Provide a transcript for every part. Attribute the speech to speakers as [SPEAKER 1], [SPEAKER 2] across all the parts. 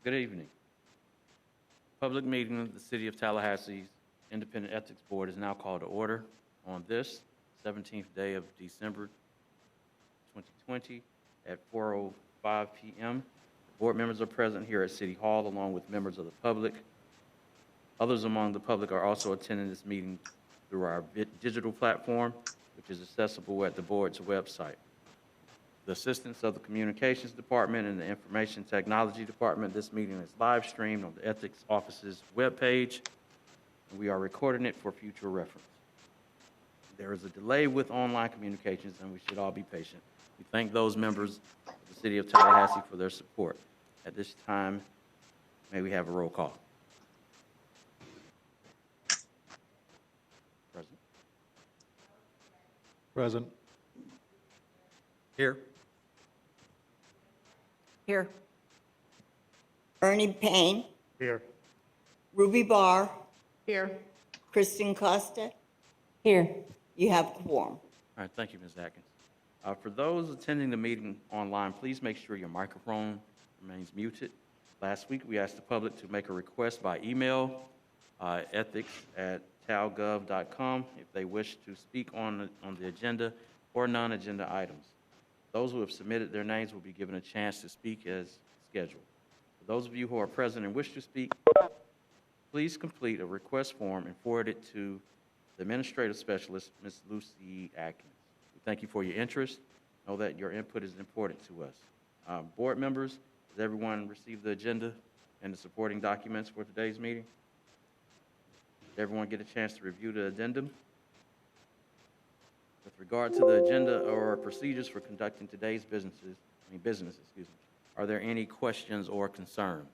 [SPEAKER 1] Good evening. Public meeting of the City of Tallahassee's Independent Ethics Board is now called to order on this 17th day of December 2020 at 4:05 p.m. Board members are present here at City Hall along with members of the public. Others among the public are also attending this meeting through our digital platform, which is accessible at the board's website. The assistance of the Communications Department and the Information Technology Department, this meeting is live streamed on the Ethics Office's webpage, and we are recording it for future reference. There is a delay with online communications, and we should all be patient. We thank those members of the City of Tallahassee for their support. At this time, may we have a roll call? Present.
[SPEAKER 2] Present.
[SPEAKER 1] Here.
[SPEAKER 3] Here.
[SPEAKER 4] Ernie Payne,
[SPEAKER 2] Here.
[SPEAKER 4] Ruby Barr,
[SPEAKER 3] Here.
[SPEAKER 4] Kristen Costa.
[SPEAKER 3] Here.
[SPEAKER 4] You have quorum.
[SPEAKER 1] All right, thank you, Ms. Atkins. For those attending the meeting online, please make sure your microphone remains muted. Last week, we asked the public to make a request by email, ethics@talgov.com, if they wish to speak on the agenda or non-agenda items. Those who have submitted their names will be given a chance to speak as scheduled. For those of you who are present and wish to speak, please complete a request form and forward it to the Administrative Specialist, Ms. Lucy Atkins. We thank you for your interest. Know that your input is important to us. Board members, has everyone received the agenda and the supporting documents for today's meeting? Did everyone get a chance to review the addendum? With regard to the agenda or procedures for conducting today's business, are there any questions or concerns?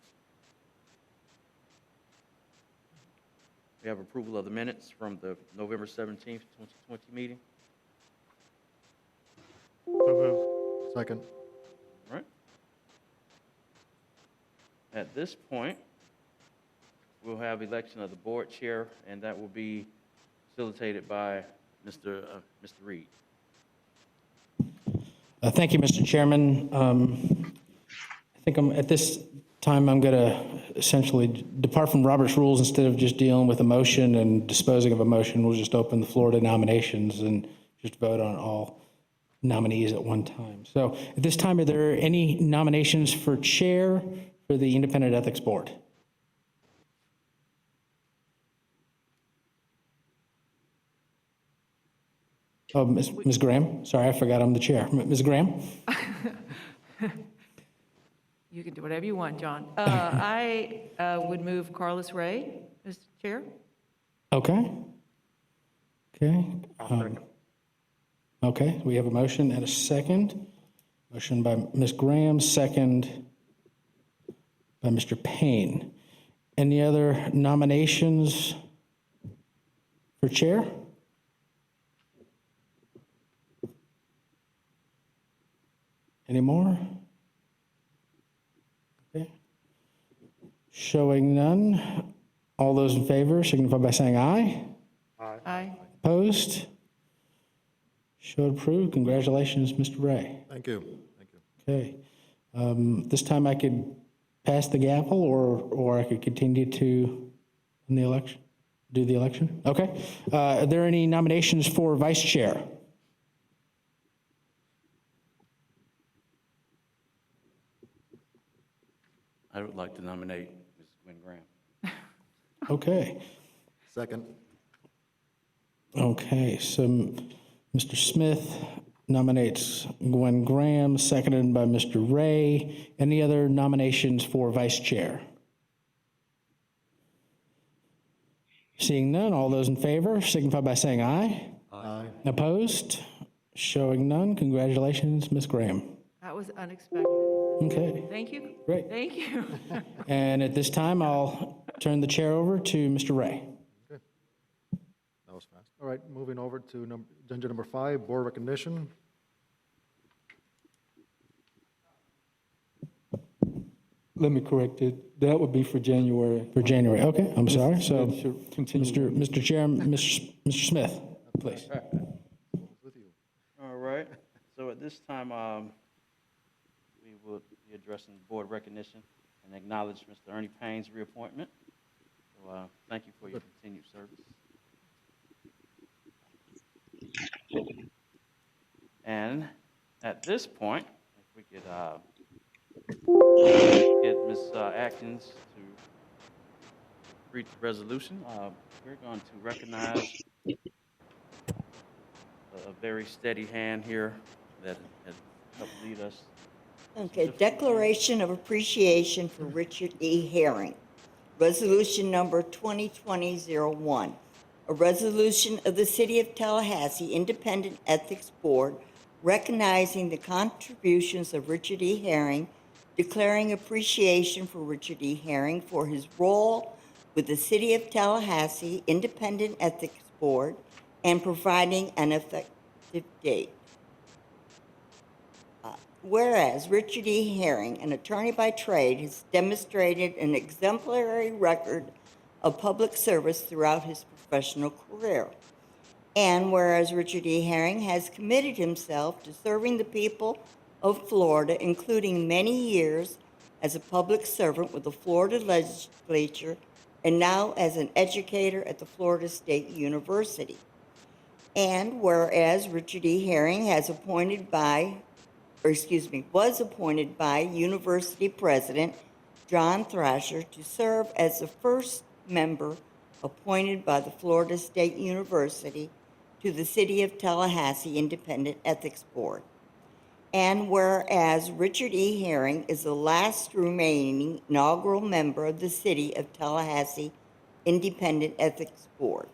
[SPEAKER 1] We have approval of the minutes from the November 17th, 2020 meeting.
[SPEAKER 2] So moved. Second.
[SPEAKER 1] All right. At this point, we'll have election of the board chair, and that will be facilitated by Mr. Reed.
[SPEAKER 5] Thank you, Mr. Chairman. I think at this time, I'm going to essentially depart from Robert's rules. Instead of just dealing with a motion and disposing of a motion, we'll just open the floor to nominations and just vote on all nominees at one time. So at this time, are there any nominations for chair for the Independent Ethics Board? Oh, Ms. Graham. Sorry, I forgot I'm the chair. Ms. Graham?
[SPEAKER 3] You can do whatever you want, John. I would move Carlos Ray as chair.
[SPEAKER 5] Okay. Okay. Okay, we have a motion and a second. Motion by Ms. Graham, second by Mr. Payne. Any other nominations for chair? Any more? Okay. Showing none. All those in favor signify by saying aye.
[SPEAKER 3] Aye.
[SPEAKER 5] Opposed? Showed approved. Congratulations, Mr. Ray.
[SPEAKER 2] Thank you. Thank you.
[SPEAKER 5] Okay. This time I could pass the gavel or I could continue to in the election, do the election. Okay. Are there any nominations for vice chair?
[SPEAKER 1] I would like to nominate Ms. Gwen Graham.
[SPEAKER 5] Okay.
[SPEAKER 2] Second.
[SPEAKER 5] Okay, so Mr. Smith nominates Gwen Graham, seconded by Mr. Ray. Any other nominations for vice chair? Seeing none, all those in favor signify by saying aye.
[SPEAKER 2] Aye.
[SPEAKER 5] Opposed? Showing none. Congratulations, Ms. Graham.
[SPEAKER 3] That was unexpected.
[SPEAKER 5] Okay,
[SPEAKER 3] Thank you.
[SPEAKER 5] great.
[SPEAKER 3] Thank you.
[SPEAKER 5] And at this time, I'll turn the chair over to Mr. Ray.
[SPEAKER 2] Okay. That was fast. All right, moving over to agenda number 5, board recognition.
[SPEAKER 6] Let me correct it. That would be for January.
[SPEAKER 5] For January, okay, I'm sorry. So,
[SPEAKER 6] Should continue.
[SPEAKER 5] Mr. Chair, Mr. Smith, please.
[SPEAKER 2] With you.
[SPEAKER 1] All right. So at this time, we will be addressing board recognition. and acknowledge Mr. Ernie Payne's reappointment. So, thank you for your continued service. And at this point, if we could get Ms. Atkins to read the resolution, we're going to recognize a very steady hand here that has helped lead us.
[SPEAKER 4] Okay, declaration of appreciation for Richard E. Herring. Resolution number 2020-01. A resolution of the City of Tallahassee Independent Ethics Board recognizing the contributions of Richard E. Herring, declaring appreciation for Richard E. Herring for his role with the City of Tallahassee Independent Ethics Board, and providing an effective date. Whereas Richard E. Herring, an attorney by trade, has demonstrated an exemplary record of public service throughout his professional career. And whereas Richard E. Herring has committed himself to serving the people of Florida, including many years as a public servant with the Florida legislature and now as an educator at the Florida State University. And whereas Richard E. Herring was appointed by University President John Thrasher to serve as the first member appointed by the Florida State University to the City of Tallahassee Independent Ethics Board. And whereas Richard E. Herring is the last remaining inaugural member of the City of Tallahassee Independent Ethics Board.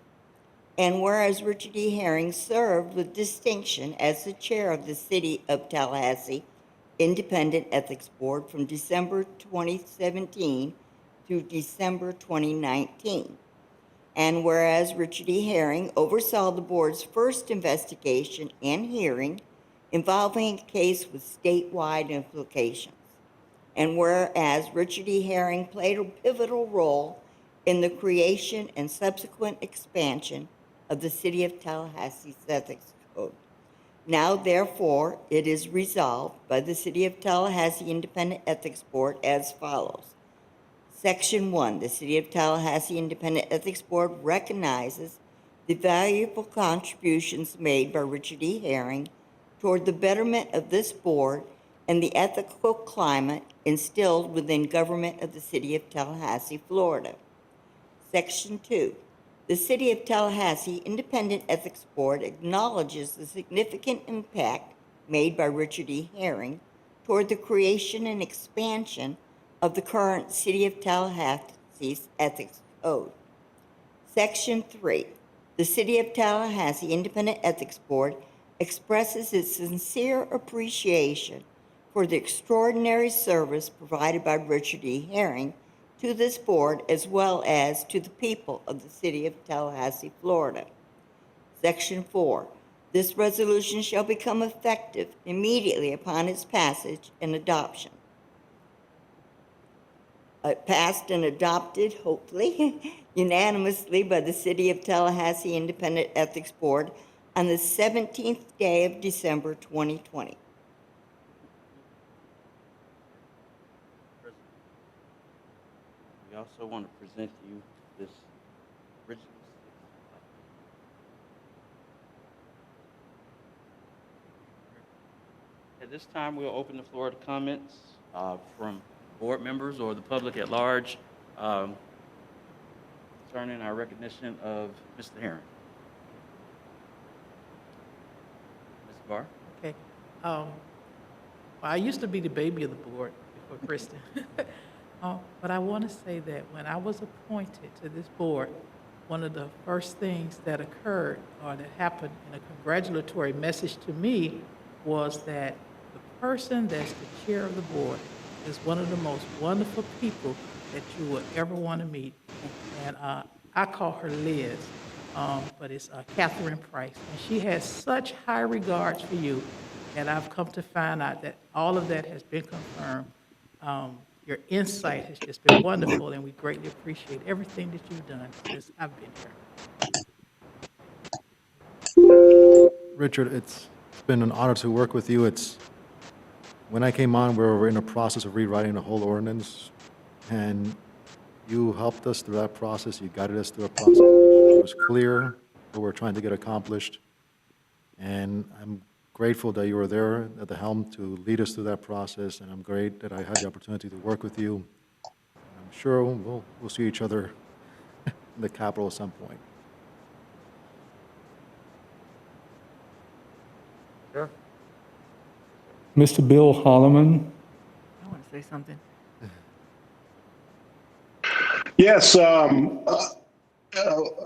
[SPEAKER 4] And whereas Richard E. Herring served with distinction as the chair of the City of Tallahassee Independent Ethics Board from December 2017 to December 2019. And whereas Richard E. Herring oversaw the board's first investigation and hearing involving a case with statewide implications. And whereas Richard E. Herring played a pivotal role in the creation and subsequent expansion of the City of Tallahassee's Ethics Code. Now, therefore, it is resolved by the City of Tallahassee Independent Ethics Board as follows. Section 1, the City of Tallahassee Independent Ethics Board recognizes the valuable contributions made by Richard E. Herring toward the betterment of this board and the ethical climate instilled within government of the City of Tallahassee, Florida. Section 2, the City of Tallahassee Independent Ethics Board acknowledges the significant impact made by Richard E. Herring toward the creation and expansion of the current City of Tallahassee's Ethics Code. Section 3, the City of Tallahassee Independent Ethics Board expresses its sincere appreciation for the extraordinary service provided by Richard E. Herring to this board as well as to the people of the City of Tallahassee, Florida. Section 4, this resolution shall become effective immediately upon its passage and adoption. Passed and adopted, hopefully, unanimously by the City of Tallahassee Independent Ethics Board on the 17th day of December 2020.
[SPEAKER 1] We also want to present you this original. At this time, we'll open the floor to comments from board members or the public at large concerning our recognition of Mr. Herring. Ms. Barr?
[SPEAKER 7] Okay. Well, I used to be the baby of the board before Kristen. But I want to say that when I was appointed to this board, one of the first things that occurred or that happened in a congratulatory message to me was that the person that's the chair of the board is one of the most wonderful people that you would ever want to meet. And I call her Liz, but it's Catherine Price. And she has such high regards for you that I've come to find out that all of that has been confirmed. Your insight has just been wonderful, and we greatly appreciate everything that you've done since I've been here.
[SPEAKER 2] Richard, it's been an honor to work with you. When I came on, we were in the process of rewriting the whole ordinance, and you helped us through that process. You guided us through the process. It was clear what we're trying to get accomplished. And I'm grateful that you were there at the helm to lead us through that process, and I'm great that I had the opportunity to work with you. I'm sure we'll see each other in the Capitol at some point.
[SPEAKER 6] Mr. Bill Holloman.
[SPEAKER 3] I want to say something.
[SPEAKER 8] Yes,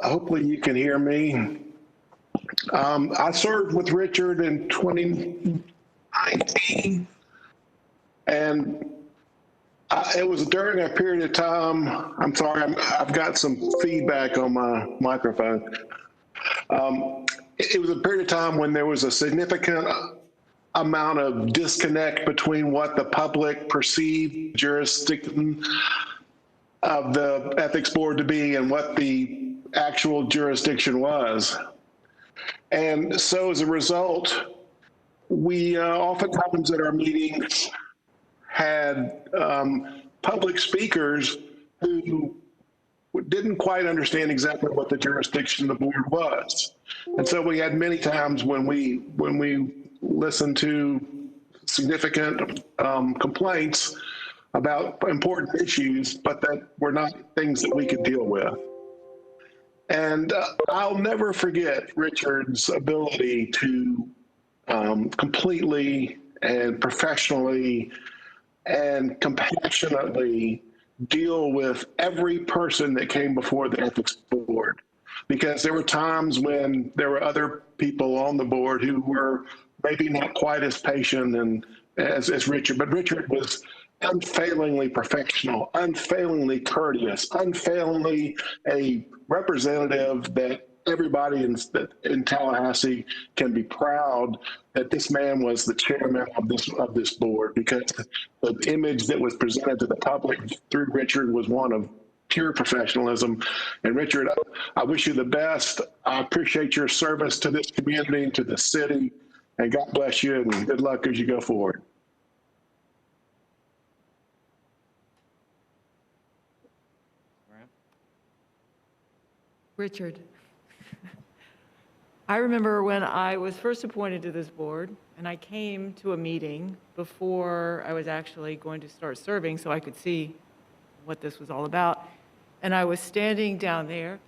[SPEAKER 8] hopefully you can hear me. I served with Richard in 2019, and it was during a period of time. I'm sorry, I've got some feedback on my microphone. It was a period of time when there was a significant amount of disconnect between what the public perceived jurisdiction of the ethics board to be and what the actual jurisdiction was. And so as a result, we oftentimes at our meetings had public speakers who didn't quite understand exactly what the jurisdiction of the board was. And so we had many times when we listened to significant complaints about important issues, but that were not things that we could deal with. And I'll never forget Richard's ability to completely and professionally and compassionately deal with every person that came before the ethics board. Because there were times when there were other people on the board who were maybe not quite as patient and as Richard, but Richard was unfailingly professional, unfailingly courteous, unfailingly a representative that everybody in Tallahassee can be proud that this man was the chairman of this board, because the image that was presented to the public through Richard was one of pure professionalism. And Richard, I wish you the best. I appreciate your service to this community and to the city, and God bless you and good luck as you go forward.
[SPEAKER 3] Richard, I remember when I was first appointed to this board, and I came to a meeting before I was actually going to start serving so I could see what this was all about. And I was standing down there,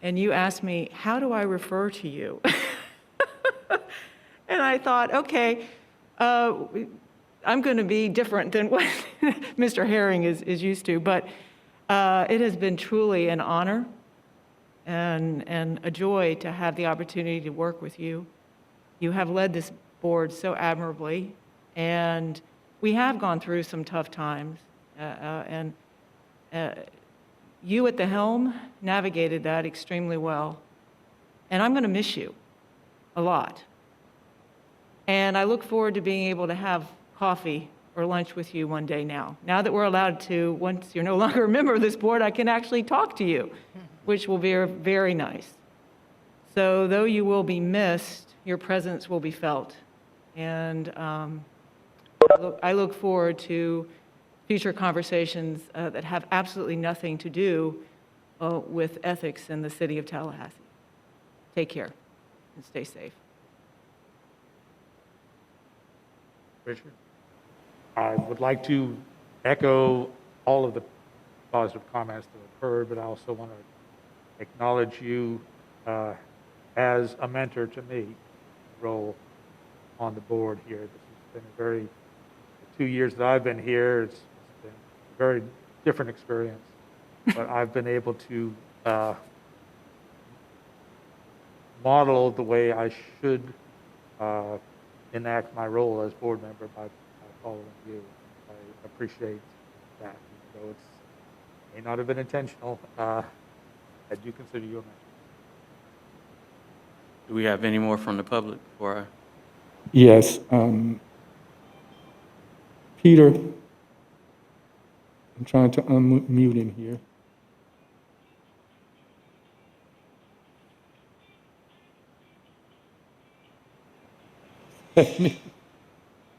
[SPEAKER 3] and you asked me, how do I refer to you? And I thought, okay, I'm going to be different than what Mr. Herring is used to, but it has been truly an honor and a joy to have the opportunity to work with you. You have led this board so admirably, and we have gone through some tough times, and you at the helm navigated that extremely well, and I'm going to miss you a lot. And I look forward to being able to have coffee or lunch with you one day now. Now that we're allowed to, once you're no longer a member of this board, I can actually talk to you, which will be very nice. So though you will be missed, your presence will be felt. And I look forward to future conversations that have absolutely nothing to do with ethics in the city of Tallahassee. Take care and stay safe.
[SPEAKER 9] Richard? I would like to echo all of the positive comments that have heard, but I also want to acknowledge you as a mentor to me, role on the board here. This has been a the 2 years that I've been here, it's been a very different experience, but I've been able to model the way I should enact my role as board member by following you. I appreciate that. Though it may not have been intentional, I do consider you a mentor.
[SPEAKER 1] Do we have any more from the public before I?
[SPEAKER 6] Yes. Peter, I'm trying to unmute him here.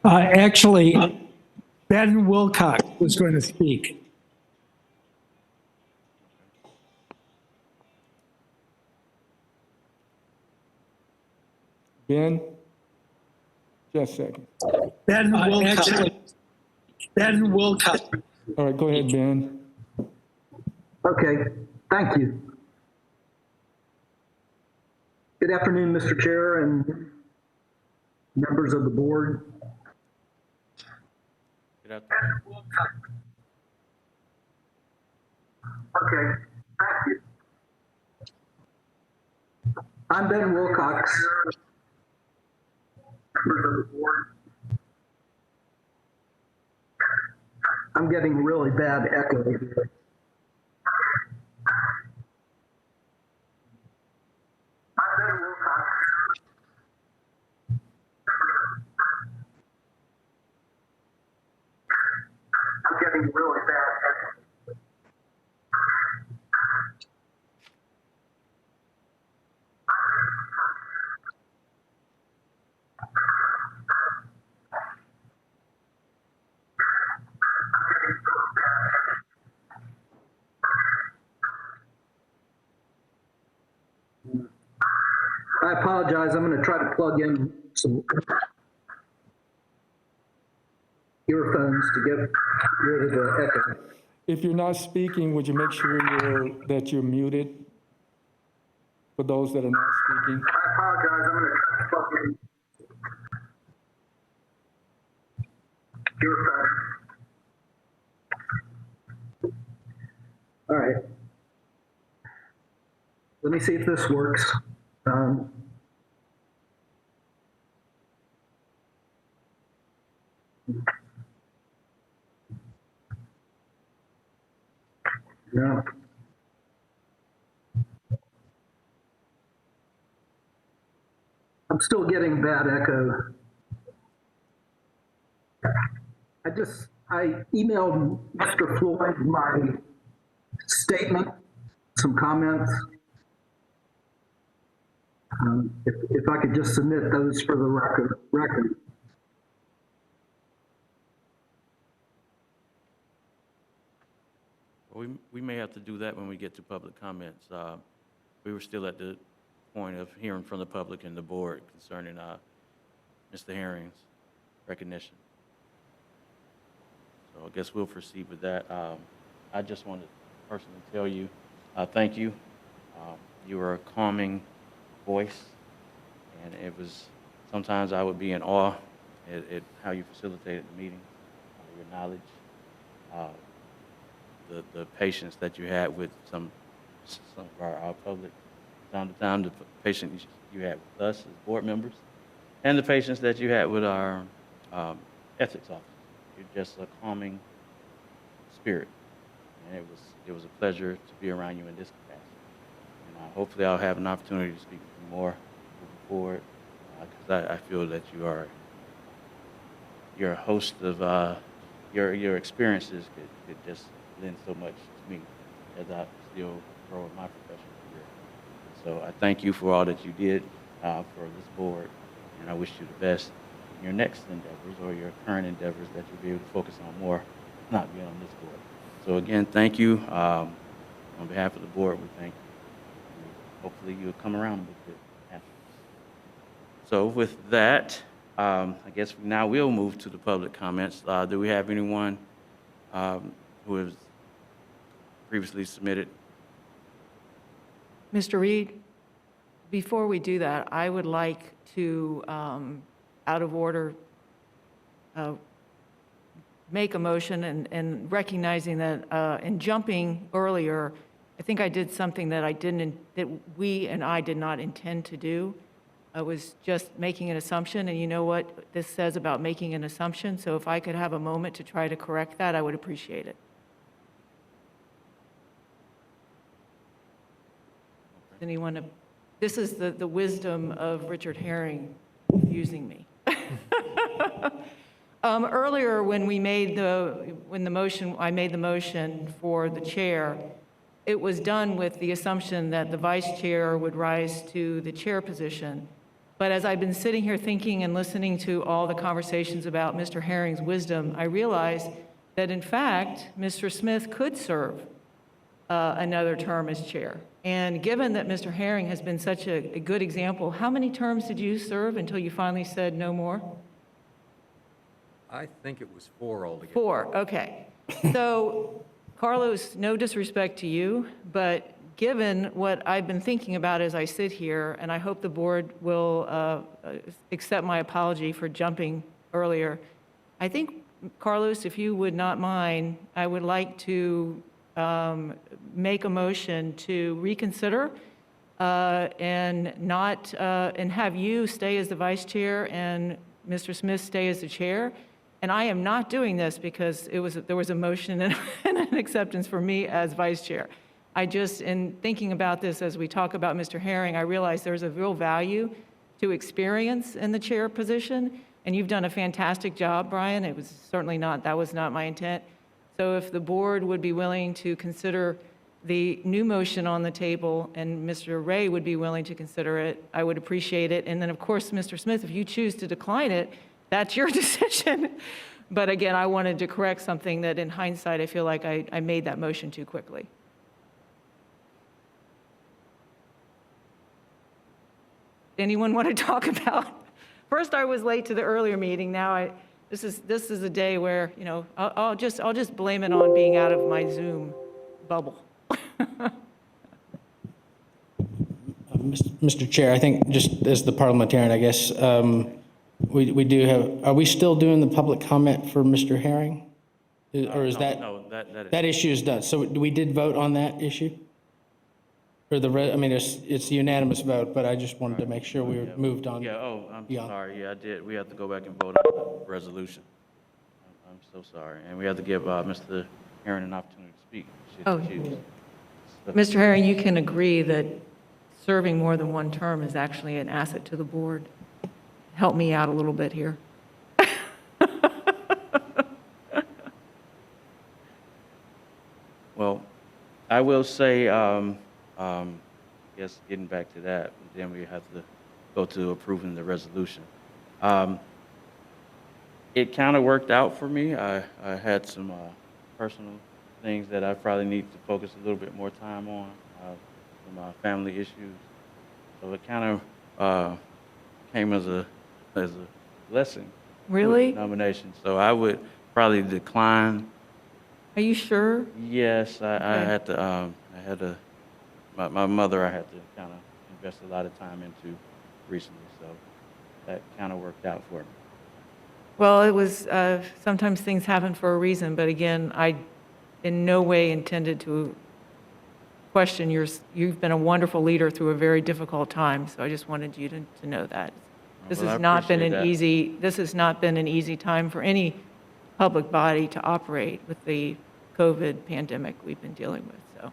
[SPEAKER 10] Actually, Ben Wilcox was going to speak.
[SPEAKER 6] Ben? Just a second.
[SPEAKER 10] Ben Wilcox. Ben Wilcox.
[SPEAKER 6] All right, go ahead, Ben.
[SPEAKER 10] Okay, thank you. Good afternoon, Mr. Chair and members of the board.
[SPEAKER 1] Good afternoon.
[SPEAKER 10] Okay, thank you. I'm Ben Wilcox. Members of the board. I'm getting really bad echo here. I'm Ben Wilcox. I'm getting really bad echo. I apologize. I'm going to try to plug in some earphones to get rid of the echo.
[SPEAKER 6] If you're not speaking, would you make sure that you're muted for those that are not speaking?
[SPEAKER 10] I apologize. I'm going to try to plug in earphones. All right. Let me see if this works. No. I'm still getting bad echo. I emailed Mr. Floyd my statement, some comments. If I could just submit those for the record.
[SPEAKER 1] Well, we may have to do that when we get to public comments. We were still at the point of hearing from the public and the board concerning Mr. Herring's recognition. So I guess we'll proceed with that. I just want to personally tell you, thank you. You were a calming voice, and it was, sometimes I would be in awe at how you facilitated the meeting, your knowledge, the patience that you had with some of our public, time to time, the patience you had with us as board members, and the patience that you had with our ethics officer. You're just a calming spirit, and it was a pleasure to be around you in this capacity. And hopefully I'll have an opportunity to speak with you more moving forward, because I feel that you're a host of your experiences could just lend so much to me as I still grow in my professional career. So I thank you for all that you did for this board, and I wish you the best in your next endeavors or your current endeavors, that you'll be able to focus on more, not being on this board. So again, thank you. On behalf of the board, we thank you. Hopefully you'll come around with it afterwards. So with that, I guess now we'll move to the public comments. Do we have anyone who has previously submitted?
[SPEAKER 3] Mr. Reed, before we do that, I would like to, out of order, make a motion and recognizing that in jumping earlier, I think I did something that that we and I did not intend to do. I was just making an assumption, and you know what this says about making an assumption, so if I could have a moment to try to correct that, I would appreciate it. Anyone, this is the wisdom of Richard Herring using me. Earlier, when I made the motion for the chair, it was done with the assumption that the vice chair would rise to the chair position. But as I've been sitting here thinking and listening to all the conversations about Mr. Herring's wisdom, I realized that in fact, Mr. Smith could serve another term as chair. And given that Mr. Herring has been such a good example, how many terms did you serve until you finally said no more?
[SPEAKER 11] I think it was 4 altogether.
[SPEAKER 3] 4, okay. So, Carlos, no disrespect to you, but given what I've been thinking about as I sit here, and I hope the board will accept my apology for jumping earlier, I think, Carlos, if you would not mind, I would like to make a motion to reconsider and not, and have you stay as the vice chair and Mr. Smith stay as the chair. And I am not doing this because there was a motion and an acceptance for me as vice chair. I just, in thinking about this as we talk about Mr. Herring, I realize there's a real value to experience in the chair position, and you've done a fantastic job, Brian. It was certainly not, that was not my intent. So if the board would be willing to consider the new motion on the table, and Mr. Ray would be willing to consider it, I would appreciate it. And then, of course, Mr. Smith, if you choose to decline it, that's your decision. But again, I wanted to correct something that in hindsight, I feel like I made that motion too quickly. Anyone want to talk about? First, I was late to the earlier meeting. Now, this is a day where, you know, I'll just blame it on being out of my Zoom bubble.
[SPEAKER 5] Mr. Chair, I think just as the parliamentarian, I guess, we do have, are we still doing the public comment for Mr. Herring? Or is that?
[SPEAKER 1] No, that
[SPEAKER 5] That issue is done. So we did vote on that issue? Or I mean, it's a unanimous vote, but I just wanted to make sure we were moved on.
[SPEAKER 1] Yeah, oh, I'm
[SPEAKER 5] beyond.
[SPEAKER 1] sorry, yeah, I did. We have to go back and vote on the resolution. I'm so sorry. And we have to give Mr. Herring an opportunity to speak. should he choose.
[SPEAKER 3] Mr. Herring, you can agree that serving more than one term is actually an asset to the board. Help me out a little bit here.
[SPEAKER 1] Well, I will say, yes, getting back to that, then we have to go to approving the resolution. It kind of worked out for me. I had some personal things that I probably need to focus a little bit more time on, some family issues. So it kind of came as a blessing.
[SPEAKER 3] Really?
[SPEAKER 1] Nomination. So I would probably decline.
[SPEAKER 3] Are you sure?
[SPEAKER 1] Yes, I
[SPEAKER 3] Okay.
[SPEAKER 1] had to, my mother I had to kind of invest a lot of time into recently, so that kind of worked out for me.
[SPEAKER 3] Well, it was, sometimes things happen for a reason, but again, I in no way intended to question you've been a wonderful leader through a very difficult time, so I just wanted you to know that. This
[SPEAKER 1] Well, I
[SPEAKER 3] has not been
[SPEAKER 1] appreciate that.
[SPEAKER 3] this has not been an easy time for any public body to operate with the COVID pandemic we've been dealing with, so.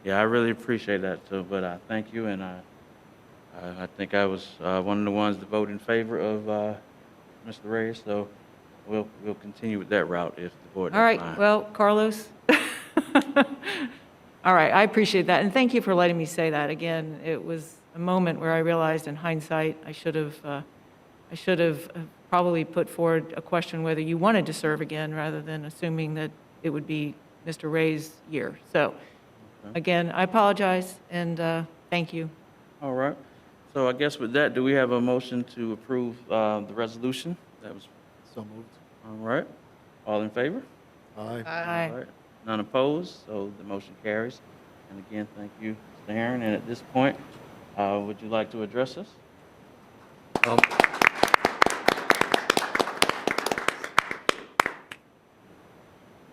[SPEAKER 1] Yeah, I really appreciate that, so, but I thank you, and I think I was one of the ones to vote in favor of Mr. Reyes, so we'll continue with that route if the board
[SPEAKER 3] All
[SPEAKER 1] doesn't
[SPEAKER 3] right,
[SPEAKER 1] mind.
[SPEAKER 3] well, Carlos. All right, I appreciate that, and thank you for letting me say that. Again, it was a moment where I realized in hindsight, I should have probably put forward a question whether you wanted to serve again, rather than assuming that it would be Mr. Ray's year. So, again, I apologize, and thank you.
[SPEAKER 1] All right, so I guess with that, do we have a motion to approve the resolution? That was,
[SPEAKER 2] So moved.
[SPEAKER 1] all right, all in favor?
[SPEAKER 2] Aye.
[SPEAKER 3] Aye.
[SPEAKER 1] All right. None opposed, so the motion carries. And again, thank you, Mr. Herring. And at this point, would you like to address us?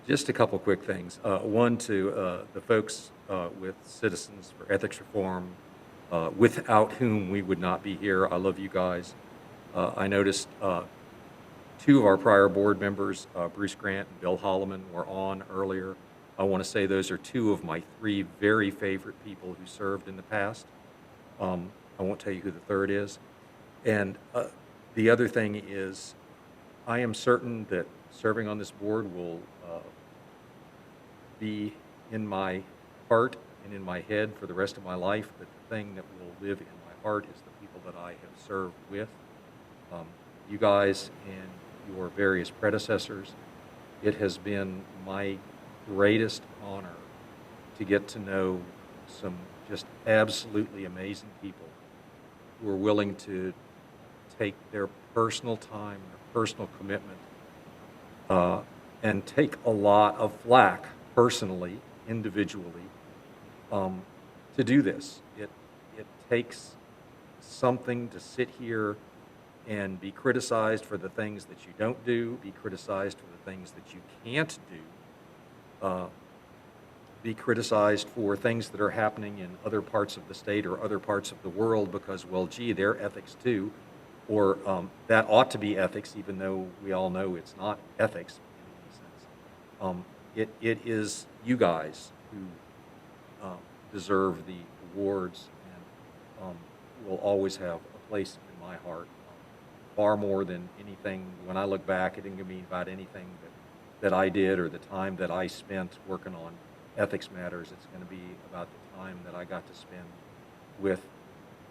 [SPEAKER 11] Just a couple quick things. One, to the folks with Citizens for Ethics Reform, without whom we would not be here. I love you guys. I noticed two of our prior board members, Bruce Grant and Bill Holloman, were on earlier. I want to say those are two of my three very favorite people who served in the past. I won't tell you who the third is. And the other thing is, I am certain that serving on this board will be in my heart and in my head for the rest of my life, but the thing that will live in my heart is the people that I have served with. You guys and your various predecessors, it has been my greatest honor to get to know some just absolutely amazing people who are willing to take their personal time, their personal commitment, and take a lot of flack personally, individually, to do this. It takes something to sit here and be criticized for the things that you don't do, be criticized for the things that you can't do, be criticized for things that are happening in other parts of the state or other parts of the world because, well, gee, they're ethics too, or that ought to be ethics, even though we all know it's not ethics in any sense. It is you guys who deserve the awards and will always have a place in my heart, far more than anything. When I look back, it didn't mean about anything that I did or the time that I spent working on ethics matters. It's going to be about the time that I got to spend with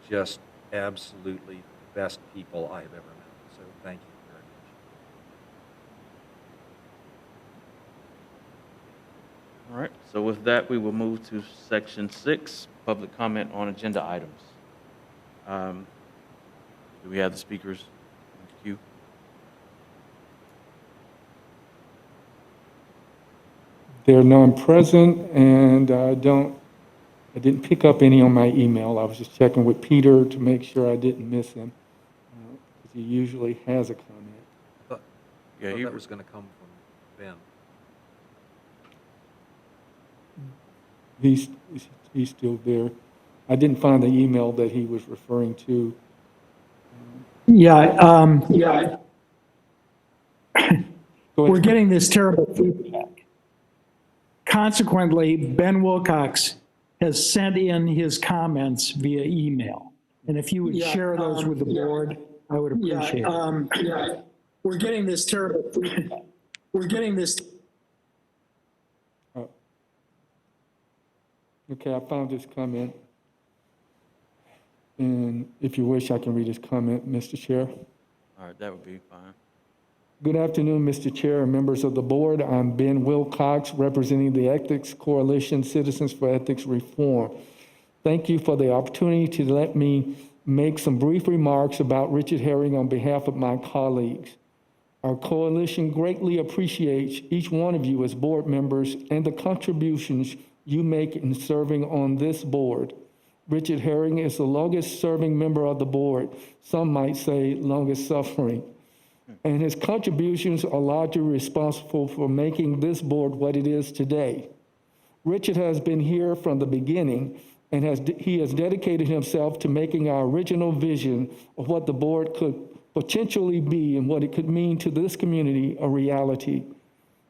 [SPEAKER 11] just absolutely the best people I have ever met. So thank you very much.
[SPEAKER 1] All right, so with that, we will move to section 6, public comment on agenda items. Do we have the speakers in the queue?
[SPEAKER 6] There are none present, and I didn't pick up any on my email. I was just checking with Peter to make sure I didn't miss him, because he usually has a comment.
[SPEAKER 11] I thought that was going to come from Ben.
[SPEAKER 6] He's still there. I didn't find the email that he was referring to.
[SPEAKER 10] Yeah,
[SPEAKER 6] Go
[SPEAKER 10] we're
[SPEAKER 6] ahead.
[SPEAKER 10] getting this terrible feedback. Consequently, Ben Wilcox has sent in his comments via email. And if you would share those with the board, I would appreciate it. We're getting this terrible feedback. We're getting this.
[SPEAKER 6] Okay, I found his comment. And if you wish, I can read his comment, Mr. Chair.
[SPEAKER 1] All right, that would be fine.
[SPEAKER 6] Good afternoon, Mr. Chair and members of the board. I'm Ben Wilcox, representing the Ethics Coalition Citizens for Ethics Reform. Thank you for the opportunity to let me make some brief remarks about Richard Herring on behalf of my colleagues. Our coalition greatly appreciates each one of you as board members and the contributions you make in serving on this board. Richard Herring is the longest serving member of the board, some might say longest suffering. And his contributions are largely responsible for making this board what it is today. Richard has been here from the beginning, and he has dedicated himself to making our original vision of what the board could potentially be and what it could mean to this community a reality.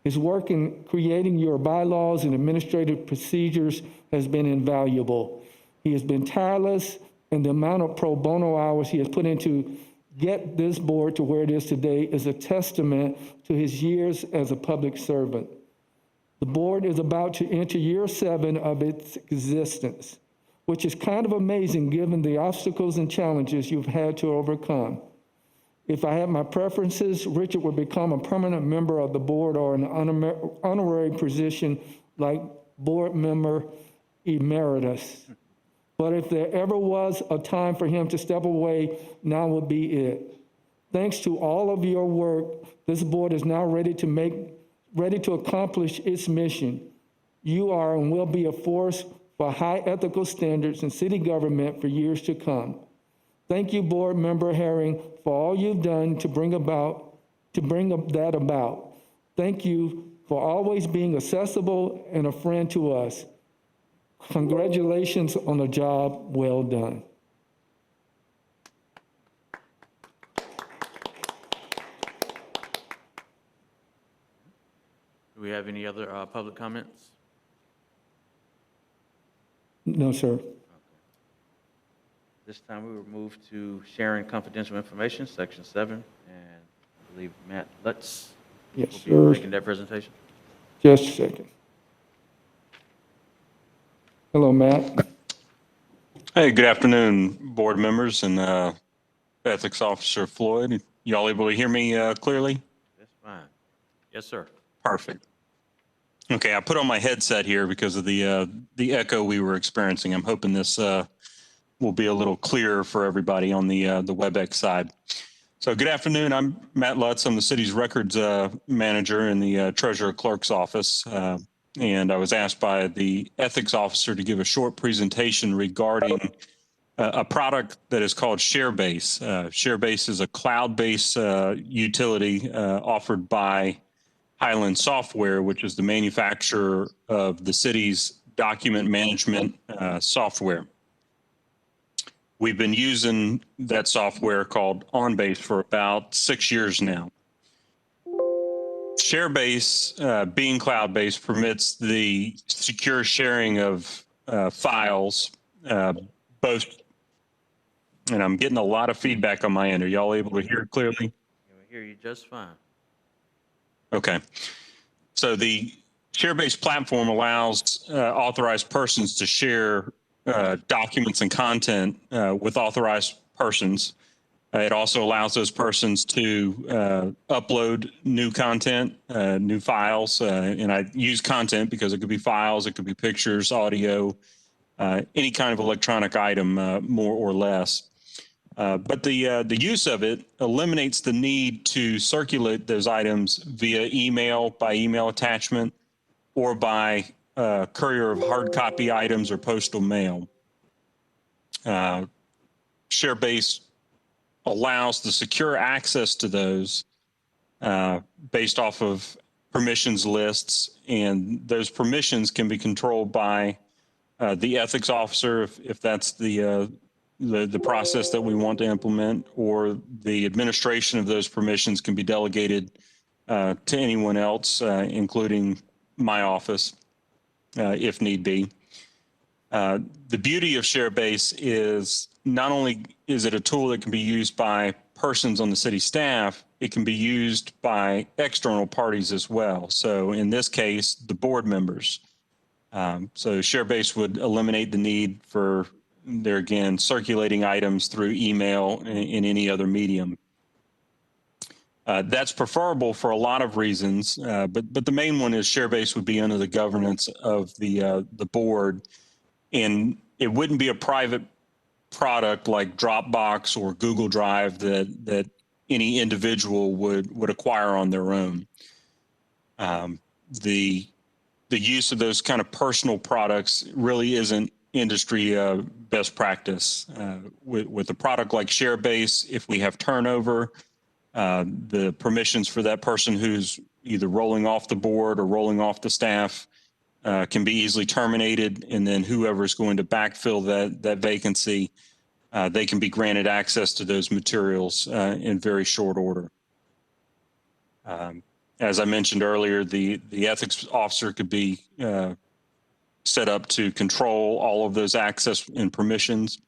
[SPEAKER 6] His work in creating your bylaws and administrative procedures has been invaluable. He has been tireless, and the amount of pro bono hours he has put into get this board to where it is today is a testament to his years as a public servant. The board is about to enter year 7 of its existence, which is kind of amazing given the obstacles and challenges you've had to overcome. If I had my preferences, Richard would become a permanent member of the board or an honorary position like board member emeritus. But if there ever was a time for him to step away, now would be it. Thanks to all of your work, this board is now ready to accomplish its mission. You are and will be a force for high ethical standards in city government for years to come. Thank you, Board Member Herring, for all you've done to bring that about. Thank you for always being accessible and a friend to us. Congratulations on a job well done.
[SPEAKER 1] Do we have any other public comments?
[SPEAKER 6] No, sir.
[SPEAKER 1] This time we will move to sharing confidential information, section 7, and I believe Matt Lutz
[SPEAKER 6] Yes,
[SPEAKER 1] will be
[SPEAKER 6] sir.
[SPEAKER 1] making that presentation.
[SPEAKER 6] Just a second. Hello, Matt.
[SPEAKER 12] Hey, good afternoon, board members and Ethics Officer Floyd. Y'all able to hear me clearly?
[SPEAKER 1] That's fine. Yes, sir.
[SPEAKER 12] Perfect. Okay, I put on my headset here because of the echo we were experiencing. I'm hoping this will be a little clearer for everybody on the WebEx side. So good afternoon. I'm Matt Lutz. I'm the city's records manager in the treasurer clerk's office. And I was asked by the ethics officer to give a short presentation regarding a product that is called ShareBase. ShareBase is a cloud-based utility offered by Highland Software, which is the manufacturer of the city's document management software. We've been using that software called OnBase for about 6 years now. ShareBase, being cloud-based, permits the secure sharing of files, both, and I'm getting a lot of feedback on my end. Are y'all able to hear clearly?
[SPEAKER 1] I hear you just fine.
[SPEAKER 12] Okay. So the ShareBase platform allows authorized persons to share documents and content with authorized persons. It also allows those persons to upload new content, new files, and I use content because it could be files, it could be pictures, audio, any kind of electronic item, more or less. But the use of it eliminates the need to circulate those items via email, by email attachment, or by courier of hard copy items or postal mail. ShareBase allows the secure access to those based off of permissions lists, and those permissions can be controlled by the ethics officer if that's the process that we want to implement, or the administration of those permissions can be delegated to anyone else, including my office, if need be. The beauty of ShareBase is not only is it a tool that can be used by persons on the city staff, it can be used by external parties as well. So in this case, the board members. So ShareBase would eliminate the need for, there again, circulating items through email and any other medium. That's preferable for a lot of reasons, but the main one is ShareBase would be under the governance of the board, and it wouldn't be a private product like Dropbox or Google Drive that any individual would acquire on their own. The use of those kind of personal products really isn't industry best practice. With a product like ShareBase, if we have turnover, the permissions for that person who's either rolling off the board or rolling off the staff can be easily terminated, and then whoever's going to backfill that vacancy, they can be granted access to those materials in very short order. As I mentioned earlier, the ethics officer could be set up to control all of those access and permissions.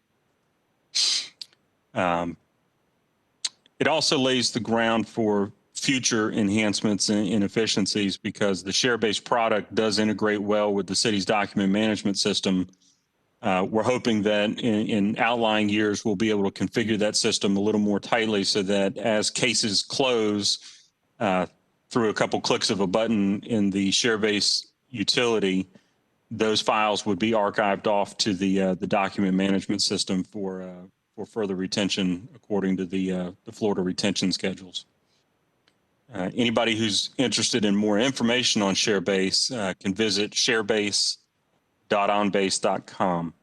[SPEAKER 12] It also lays the ground for future enhancements and efficiencies because the ShareBase product does integrate well with the city's document management system. We're hoping that in outlying years, we'll be able to configure that system a little more tightly so that as cases close through a couple clicks of a button in the ShareBase utility, those files would be archived off to the document management system for further retention according to the Florida retention schedules. Anybody who's interested in more information on ShareBase can visit sharebase.onbase.com.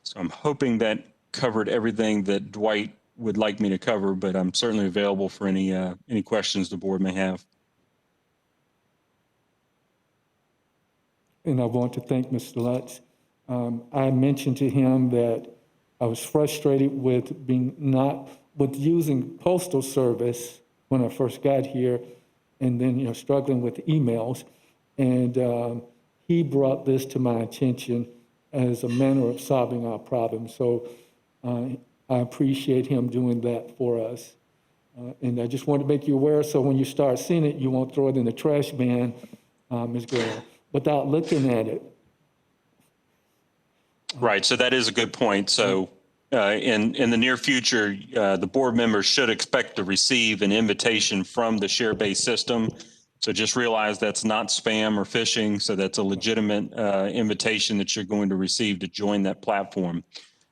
[SPEAKER 12] So I'm hoping that covered everything that Dwight would like me to cover, but I'm certainly available for any questions the board may have.
[SPEAKER 6] And I want to thank Mr. Lutz. I mentioned to him that I was frustrated with using postal service when I first got here, and then struggling with emails. And he brought this to my attention as a manner of solving our problem. So I appreciate him doing that for us. And I just want to make you aware, so when you start seeing it, you won't throw it in the trash bin, Ms. Graham, without looking at it.
[SPEAKER 12] Right, so that is a good point. So in the near future, the board members should expect to receive an invitation from the ShareBase system So just realize that's not spam or phishing. So that's a legitimate invitation that you're going to receive to join that platform.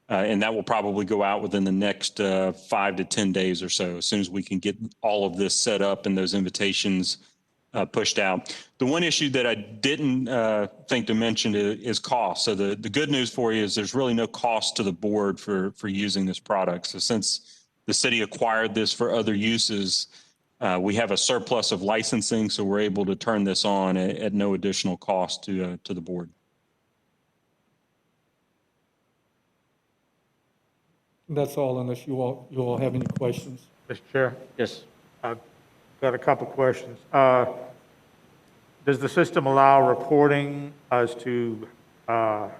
[SPEAKER 12] And that will probably go out within the next 5 to 10 days or so, as soon as we can get all of this set up and those invitations pushed out. The one issue that I didn't think to mention is cost. So the good news for you is there's really no cost to the board for using this product. So since the city acquired this for other uses, we have a surplus of licensing, so we're able to turn this on at no additional cost to the board.
[SPEAKER 6] That's all, unless you all have any questions.
[SPEAKER 9] Mr. Chair,
[SPEAKER 1] Yes.
[SPEAKER 9] I've got a couple questions. Does the system allow reporting as to how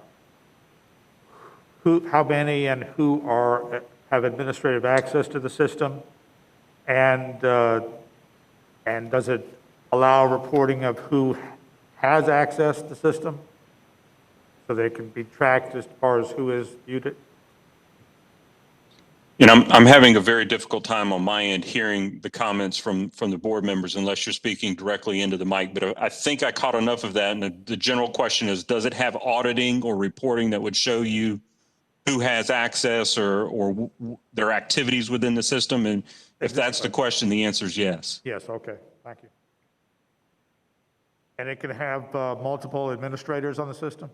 [SPEAKER 9] many and who have administrative access to the system? And does it allow reporting of who has access to the system, so they can be tracked as far as who has viewed it?
[SPEAKER 12] And I'm having a very difficult time on my end hearing the comments from the board members unless you're speaking directly into the mic. But I think I caught enough of that. And the general question is, does it have auditing or reporting that would show you who has access or their activities within the system? And if that's the question, the answer is yes.
[SPEAKER 9] Yes, okay, thank you. And it can have multiple administrators on the system?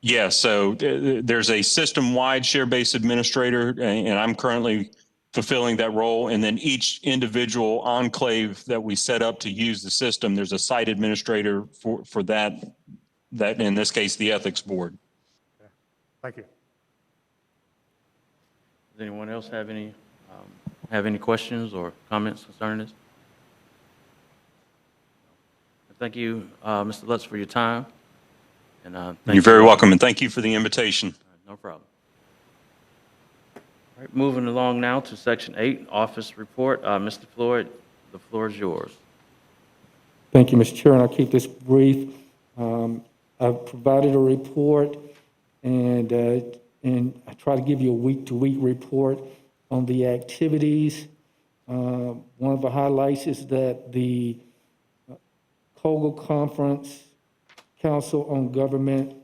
[SPEAKER 12] Yeah, so there's a system-wide share-based administrator, and I'm currently fulfilling that role. And then each individual enclave that we set up to use the system, there's a site administrator for that in this case, the ethics board.
[SPEAKER 9] Okay. Thank you.
[SPEAKER 1] Does anyone else have any questions or comments concerning this? Thank you, Mr. Lutz, for your time. And
[SPEAKER 12] You're very welcome, and thank you for the invitation.
[SPEAKER 1] No problem. All right, moving along now to Section 8, Office Report. Mr. Floyd, the floor is yours.
[SPEAKER 6] Thank you, Mr. Chair, and I'll keep this brief. I've provided a report, and I try to give you a week-to-week report on the activities. One of the highlights is that the Colgal Conference Council on Government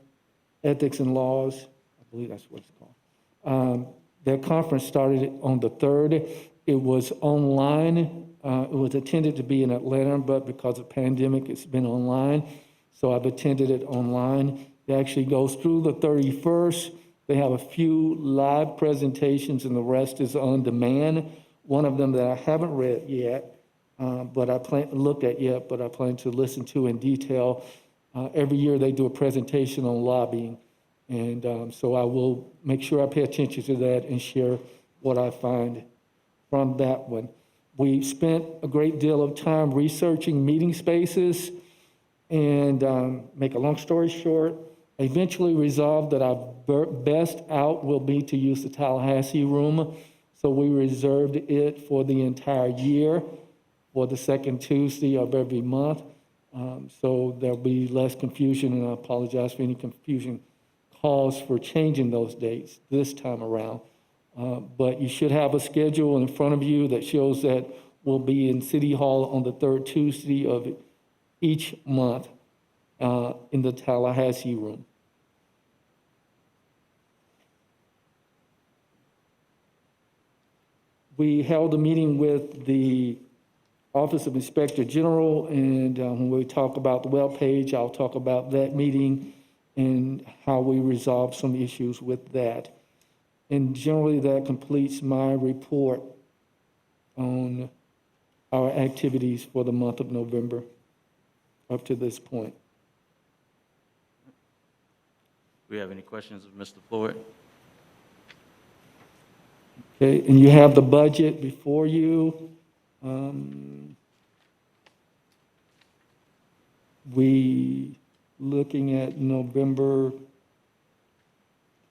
[SPEAKER 6] Ethics and Laws, I believe that's what it's called. That conference started on the 3rd. It was online. It was intended to be in Atlanta, but because of the pandemic, it's been online. So I've attended it online. It actually goes through the 31st. They have a few live presentations, and the rest is on demand. One of them that I haven't read yet, but I plan to listen to in detail. Every year they do a presentation on lobbying, and so I will make sure I pay attention to that and share what I find from that one. We spent a great deal of time researching meeting spaces, and make a long story short, eventually resolved that our best out will be to use the Tallahassee room. So we reserved it for the entire year for the second Tuesday of every month. So there'll be less confusion, and I apologize for any confusion caused for changing those dates this time around. But you should have a schedule in front of you that shows that we'll be in City Hall on the third Tuesday of each month in the Tallahassee room. We held a meeting with the Office of Inspector General, and when we talk about the web page, I'll talk about that meeting and how we resolved some issues with that. And generally, that completes my report on our activities for the month of November up to this point.
[SPEAKER 1] Do we have any questions of Mr. Floyd?
[SPEAKER 6] Okay, and you have the budget before you. We, looking at November,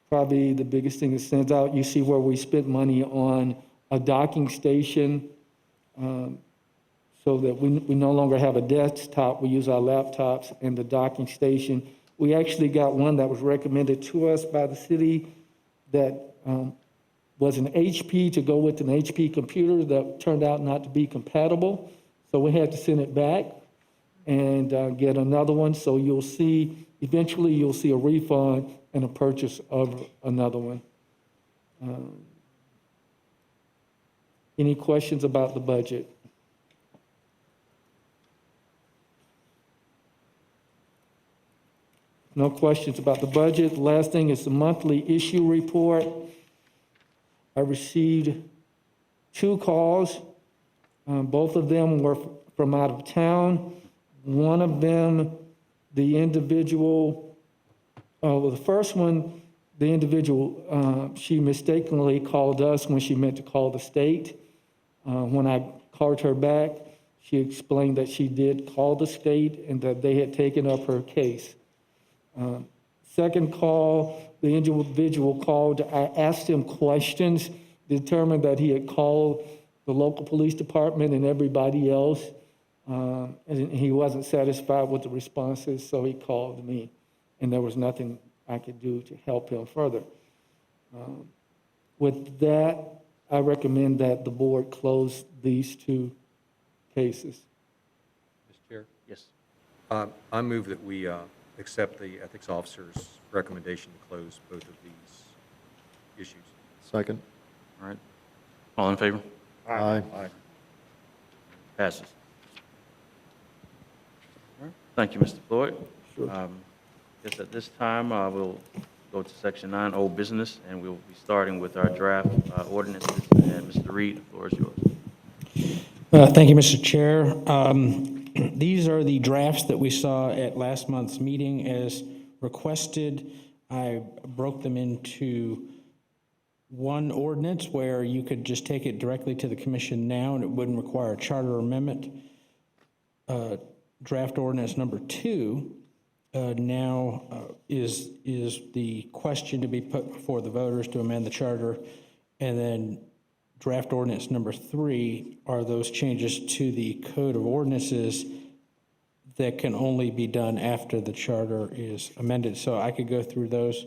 [SPEAKER 6] probably the biggest thing that stands out, you see where we spent money on a docking station, so that we no longer have a desktop, we use our laptops and the docking station. We actually got one that was recommended to us by the city that was an HP to go with an HP computer that turned out not to be compatible. So we had to send it back and get another one. So eventually you'll see a refund and a purchase of another one. Any questions about the budget? No questions about the budget. The last thing is the monthly issue report. I received 2 calls. Both of them were from out of town. One of them, the individual, the first one, the individual, she mistakenly called us when she meant to call the state. When I called her back, she explained that she did call the state and that they had taken up her case. Second call, the individual called, I asked him questions, determined that he had called the local police department and everybody else, and he wasn't satisfied with the responses, so he called me, and there was nothing I could do to help him further. With that, I recommend that the board close these 2 cases.
[SPEAKER 11] Mr. Chair?
[SPEAKER 1] Yes.
[SPEAKER 11] I move that we accept the ethics officer's recommendation to close both of these issues.
[SPEAKER 2] Second?
[SPEAKER 1] All right. All in favor?
[SPEAKER 2] Aye.
[SPEAKER 1] Passes. All right. Thank you, Mr. Floyd.
[SPEAKER 6] Sure.
[SPEAKER 1] Guess at this time, we'll go to Section 9, Old Business, and we'll be starting with our draft ordinances. And Mr. Reed, the floor is yours.
[SPEAKER 5] Thank you, Mr. Chair. These are the drafts that we saw at last month's meeting as requested. I broke them into one ordinance where you could just take it directly to the commission now and it wouldn't require a charter amendment. Draft ordinance number 2 now is the question to be put before the voters to amend the charter. And then draft ordinance number 3 are those changes to the code of ordinances that can only be done after the charter is amended. So I could go through those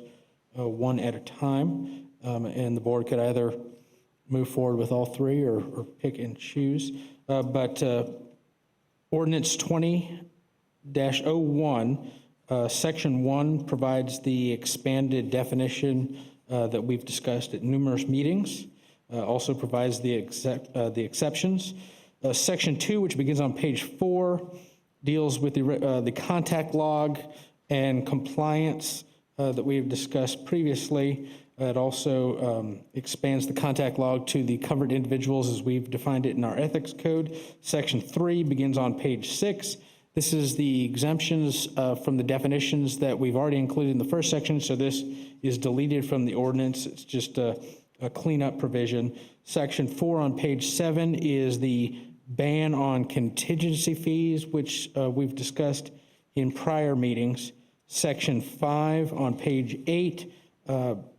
[SPEAKER 5] one at a time, and the board could either move forward with all 3 or pick and choose. But ordinance 20-01, section 1 provides the expanded definition that we've discussed at numerous meetings. Also provides the exceptions. Section 2, which begins on page 4, deals with the contact log and compliance that we've discussed previously. It also expands the contact log to the covered individuals as we've defined it in our ethics code. Section 3 begins on page 6. This is the exemptions from the definitions that we've already included in the first section, so this is deleted from the ordinance. It's just a cleanup provision. Section 4 on page 7 is the ban on contingency fees, which we've discussed in prior meetings. Section 5 on page 8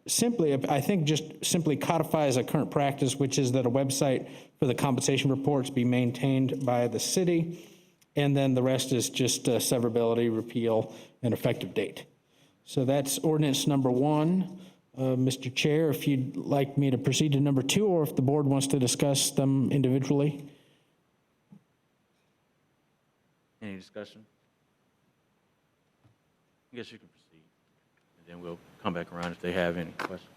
[SPEAKER 5] simply codifies a current practice, which is that a website for the compensation reports be maintained by the city. And then the rest is just severability, repeal, and effective date. So that's ordinance number 1. Mr. Chair, if you'd like me to proceed to number 2, or if the board wants to discuss them individually.
[SPEAKER 1] Any discussion? I guess you can proceed, and then we'll come back around if they have any questions.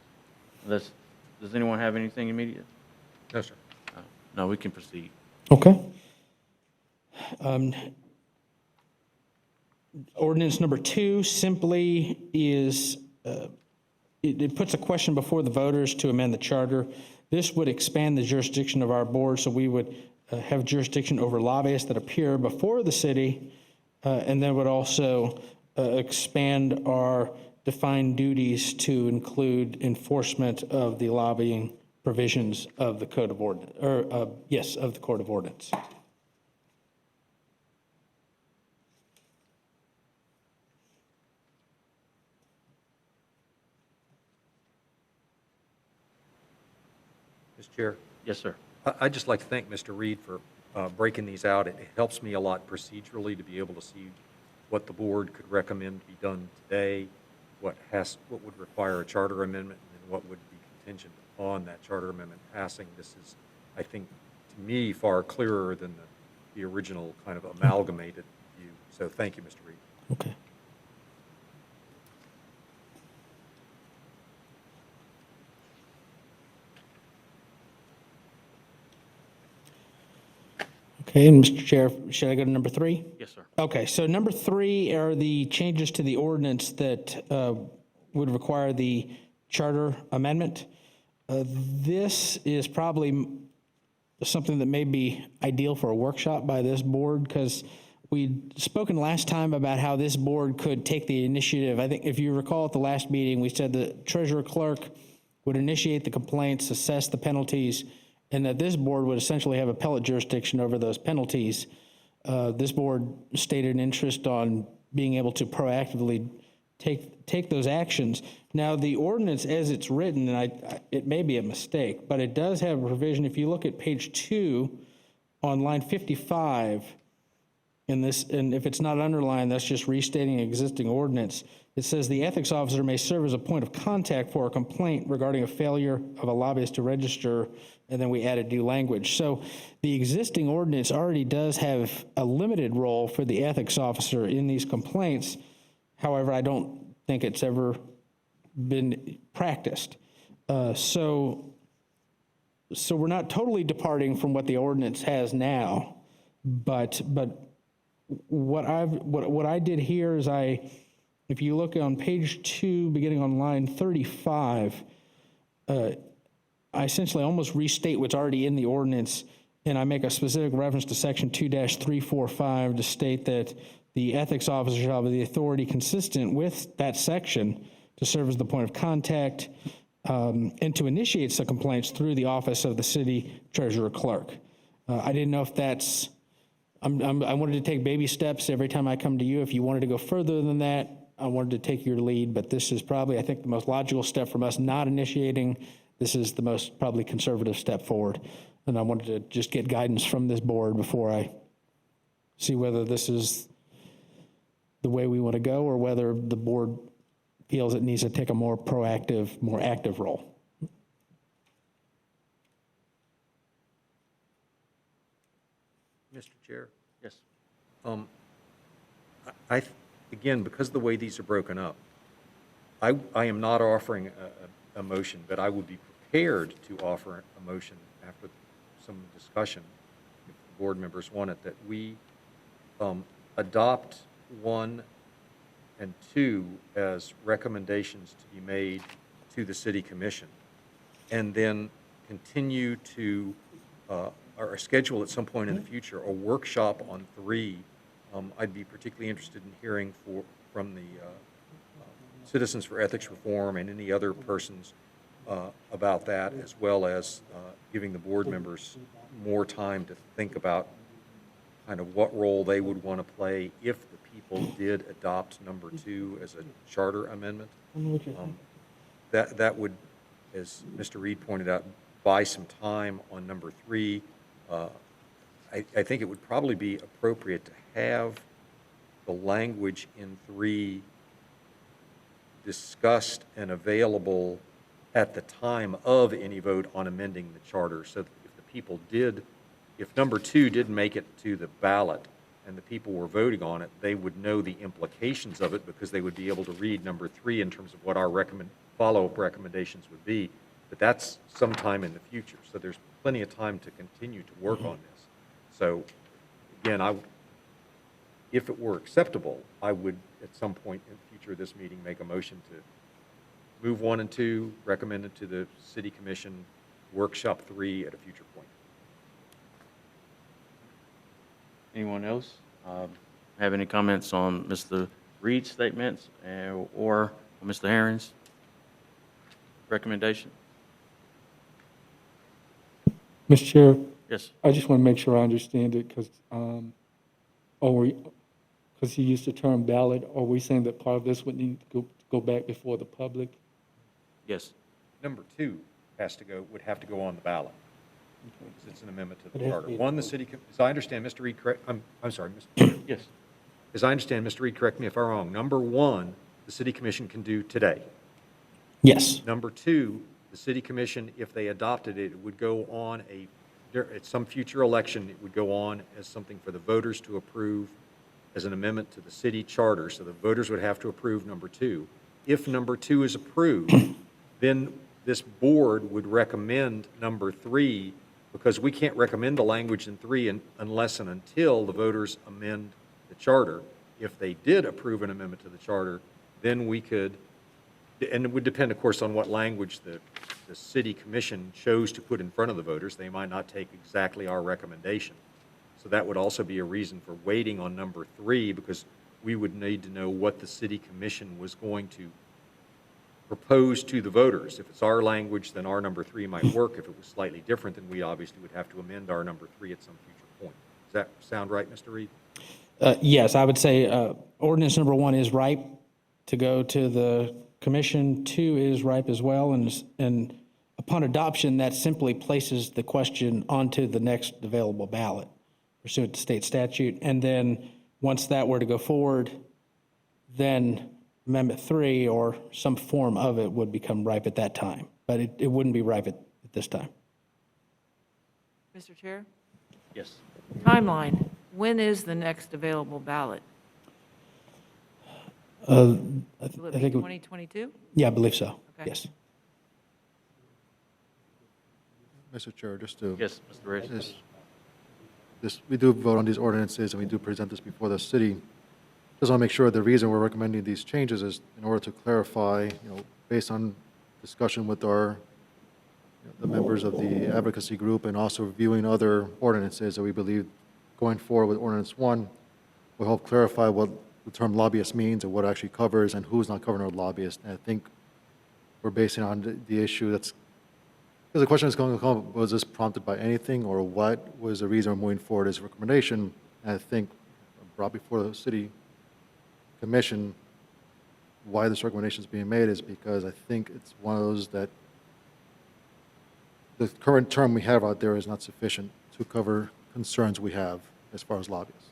[SPEAKER 1] Does anyone have anything immediate?
[SPEAKER 11] No, sir.
[SPEAKER 1] No, we can proceed.
[SPEAKER 5] Okay. Ordinance number 2 simply is, it puts a question before the voters to amend the charter. This would expand the jurisdiction of our board, so we would have jurisdiction over lobbyists that appear before the city, and then would also expand our defined duties to include enforcement of the lobbying provisions of the code of ordinance, of the code of ordinance.
[SPEAKER 11] Mr. Chair?
[SPEAKER 1] Yes, sir.
[SPEAKER 11] I'd just like to thank Mr. Reed for breaking these out. It helps me a lot procedurally to be able to see what the board could recommend be done today, what would require a charter amendment, and what would be contingent upon that charter amendment passing. This is, I think, to me, far clearer than the original kind of amalgamated view. So thank you, Mr. Reed.
[SPEAKER 5] Okay. Okay, and Mr. Chair, should I go to number 3?
[SPEAKER 1] Yes, sir.
[SPEAKER 5] Okay, so number 3 are the changes to the ordinance that would require the charter amendment. This is probably something that may be ideal for a workshop by this board, because we'd spoken last time about how this board could take the initiative. I think if you recall at the last meeting, we said the treasurer clerk would initiate the complaints, assess the penalties, and that this board would essentially have appellate jurisdiction over those penalties. This board stated an interest on being able to proactively take those actions. Now, the ordinance as it's written, and it may be a mistake, but it does have a provision. If you look at page 2 on line 55, and if it's not underlined, that's just restating an existing ordinance. It says the ethics officer may serve as a point of contact for a complaint regarding a failure of a lobbyist to register, and then we added new language. So the existing ordinance already does have a limited role for the ethics officer in these complaints. However, I don't think it's ever been practiced. So we're not totally departing from what the ordinance has now, but what I did here is if you look on page 2, beginning on line 35, I essentially almost restate what's already in the ordinance, and I make a specific reference to section 2-345 to state that the ethics officer shall have the authority consistent with that section to serve as the point of contact and to initiate such complaints through the office of the city treasurer clerk. I didn't know if that's, I wanted to take baby steps every time I come to you. If you wanted to go further than that, I wanted to take your lead, but this is probably, I think, the most logical step from us not initiating. This is the most probably conservative step forward. And I wanted to just get guidance from this board before I see whether this is the way we want to go or whether the board feels it needs to take a more proactive, more active role.
[SPEAKER 11] Mr. Chair?
[SPEAKER 1] Yes.
[SPEAKER 11] Again, because of the way these are broken up, I am not offering a motion, but I would be prepared to offer a motion after some discussion, if the board members want it, that we adopt 1 and 2 as recommendations to be made to the city commission, and then continue to, or schedule at some point in the future, a workshop on 3. I'd be particularly interested in hearing from the Citizens for Ethics Reform and any other persons about that, as well as giving the board members more time to think about kind of what role they would want to play if the people did adopt number 2 as a charter amendment. That would, as Mr. Reed pointed out, buy some time on number 3. I think it would probably be appropriate to have the language in 3 discussed and available at the time of any vote on amending the charter, so that if the people did, if number 2 did make it to the ballot and the people were voting on it, they would know the implications of it because they would be able to read number 3 in terms of what our follow-up recommendations would be. But that's sometime in the future, so there's plenty of time to continue to work on this. So again, if it were acceptable, I would at some point in the future of this meeting make a motion to move 1 and 2, recommend it to the city commission, workshop 3 at a future point.
[SPEAKER 1] Anyone else have any comments on Mr. Reed's statements or Mr. Herring's recommendation?
[SPEAKER 6] Mr. Chair,
[SPEAKER 1] Yes.
[SPEAKER 6] I just want to make sure I understand it, because he used the term ballot. Are we saying that part of this would need to go back before the public?
[SPEAKER 1] Yes.
[SPEAKER 11] Number 2 would have to go on the ballot, because it's an amendment to
[SPEAKER 5] It
[SPEAKER 11] the
[SPEAKER 5] has to
[SPEAKER 11] charter.
[SPEAKER 5] be-
[SPEAKER 11] 1, the city, as I understand, Mr. Reed, correct, I'm sorry, Mr.
[SPEAKER 1] Yes.
[SPEAKER 11] As I understand, Mr. Reed, correct me if I'm wrong, number 1, the city commission can do today.
[SPEAKER 5] Yes.
[SPEAKER 11] Number 2, the city commission, if they adopted it, it would go on at some future election, it would go on as something for the voters to approve as an amendment to the city charter. So the voters would have to approve number 2. If number 2 is approved, then this board would recommend number 3, because we can't recommend the language in 3 unless and until the voters amend the charter. If they did approve an amendment to the charter, then we could, and it would depend, of course, on what language the city commission chose to put in front of the voters. They might not take exactly our recommendation. So that would also be a reason for waiting on number 3, because we would need to know what the city commission was going to propose to the voters. If it's our language, then our number 3 might work. If it was slightly different, then we obviously would have to amend our number 3 at some future point. Does that sound right, Mr. Reed?
[SPEAKER 5] Yes, I would say ordinance number 1 is ripe to go to the commission. 2 is ripe as well, and upon adoption, that simply places the question onto the next available ballot pursuant to state statute. And then once that were to go forward, then Amendment 3 or some form of it would become ripe at that time, but it wouldn't be ripe at this time.
[SPEAKER 3] Mr. Chair?
[SPEAKER 1] Yes.
[SPEAKER 3] Timeline, when is the next available ballot?
[SPEAKER 5] I
[SPEAKER 3] Will it be
[SPEAKER 5] think,
[SPEAKER 3] 2022?
[SPEAKER 5] yeah, I believe so,
[SPEAKER 3] Okay.
[SPEAKER 5] yes.
[SPEAKER 2] Mr. Chair, just to,
[SPEAKER 1] Yes, Mr. Reyes.
[SPEAKER 2] we do vote on these ordinances and we do present this before the city. Just want to make sure the reason we're recommending these changes is in order to clarify, based on discussion with our, the members of the advocacy group and also reviewing other ordinances that we believe going forward with ordinance 1 will help clarify what the term lobbyist means and what it actually covers and who's not covered under lobbyist. And I think we're basing on the issue that's, because the question is going to come, was this prompted by anything or what was the reason we're moving forward as a recommendation? And I think brought before the city commission, why this recommendation is being made is because I think it's one of those that the current term we have out there is not sufficient to cover concerns we have as far as lobbyists.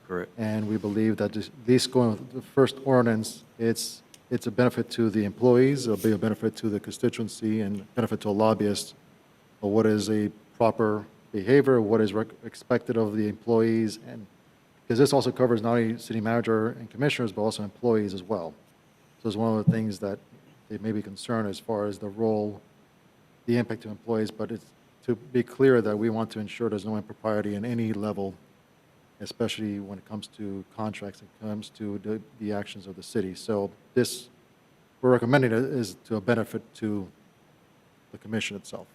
[SPEAKER 1] Correct.
[SPEAKER 2] And we believe that at least going with the first ordinance, it's a benefit to the employees, it'll be a benefit to the constituency and benefit to a lobbyist. But what is a proper behavior, what is expected of the employees, and because this also covers not only city manager and commissioners, but also employees as well. So it's one of the things that they may be concerned as far as the role, the impact to employees, but it's to be clear that we want to ensure there's no impropriety in any level, especially when it comes to contracts, it comes to the actions of the city. So this, we're recommending it is to a benefit to the commission itself.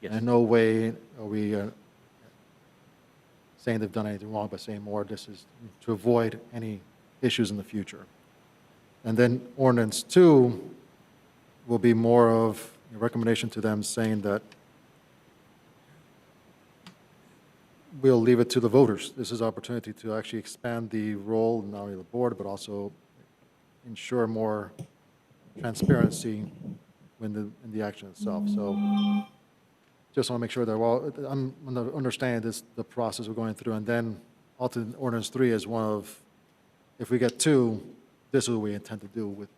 [SPEAKER 1] Yes.
[SPEAKER 2] And in no way are we saying they've done anything wrong, but saying more, this is to avoid any issues in the future. And then ordinance 2 will be more of a recommendation to them saying that we'll leave it to the voters. This is an opportunity to actually expand the role, not only of the board, but also ensure more transparency in the action itself. So just want to make sure that I'm understanding this, the process we're going through, and then ultimately ordinance 3 is one of, if we get 2, this is what we intend to do with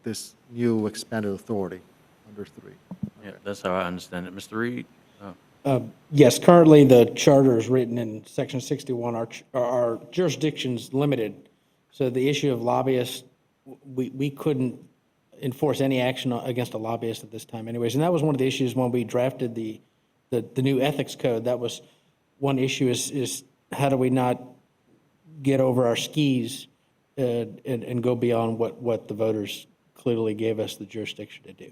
[SPEAKER 2] this new expanded authority under 3.
[SPEAKER 1] Yeah, that's how I understand it. Mr. Reed?
[SPEAKER 5] Yes, currently the charter is written in section 61, our jurisdiction's limited. So the issue of lobbyists, we couldn't enforce any action against a lobbyist at this time anyways. And that was one of the issues when we drafted the new ethics code. That was one issue is how do we not get over our skis and go beyond what the voters clearly gave us the jurisdiction to do.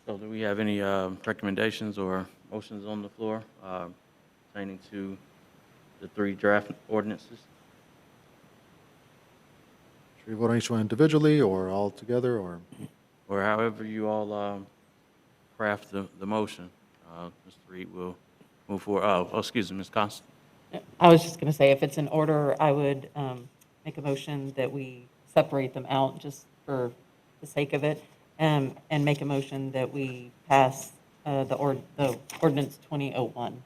[SPEAKER 1] So do we have any recommendations or motions on the floor pertaining to the 3 draft ordinances?
[SPEAKER 2] Should we vote on each one individually or all together, or?
[SPEAKER 1] Or however you all craft the motion. Mr. Reed will move forward. Oh, excuse me, Ms. Constant.
[SPEAKER 13] I was just going to say, if it's in order, I would make a motion that we separate them out just for the sake of it, and make a motion that we pass the ordinance 2001.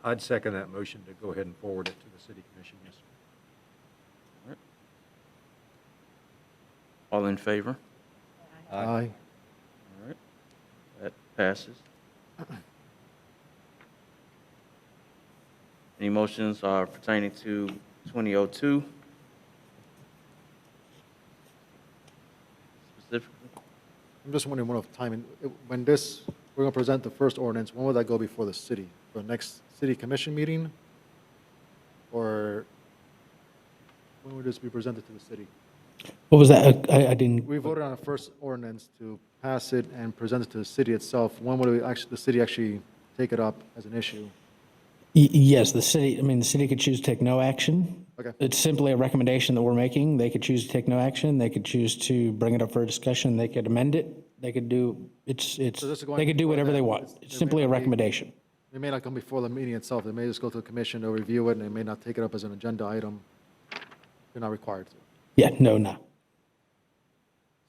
[SPEAKER 11] I'd second that motion to go ahead and forward it to the city commission, yes.
[SPEAKER 1] All in favor?
[SPEAKER 2] Aye.
[SPEAKER 1] All right, that passes. Any motions pertaining to 2002 specifically?
[SPEAKER 2] I'm just wondering, one of timing, when this, we're going to present the first ordinance, when will that go before the city? For the next city commission meeting? Or when would this be presented to the city?
[SPEAKER 5] What was that? I didn't.
[SPEAKER 2] We voted on a first ordinance to pass it and present it to the city itself. When would the city actually take it up as an issue?
[SPEAKER 5] Yes, the city could choose to take no action.
[SPEAKER 2] Okay.
[SPEAKER 5] It's simply a recommendation that we're making. They could choose to take no action. They could choose to bring it up for a discussion. They could amend it. They could do,
[SPEAKER 2] So this is going
[SPEAKER 5] they could do
[SPEAKER 2] before
[SPEAKER 5] whatever
[SPEAKER 2] them.
[SPEAKER 5] they want.
[SPEAKER 2] There
[SPEAKER 5] It's
[SPEAKER 2] may
[SPEAKER 5] simply a
[SPEAKER 2] not be-
[SPEAKER 5] recommendation.
[SPEAKER 2] It may not come before the meeting itself. They may just go to the commission, they'll review it, and they may not take it up as an agenda item. They're not required to.
[SPEAKER 5] Yeah, no.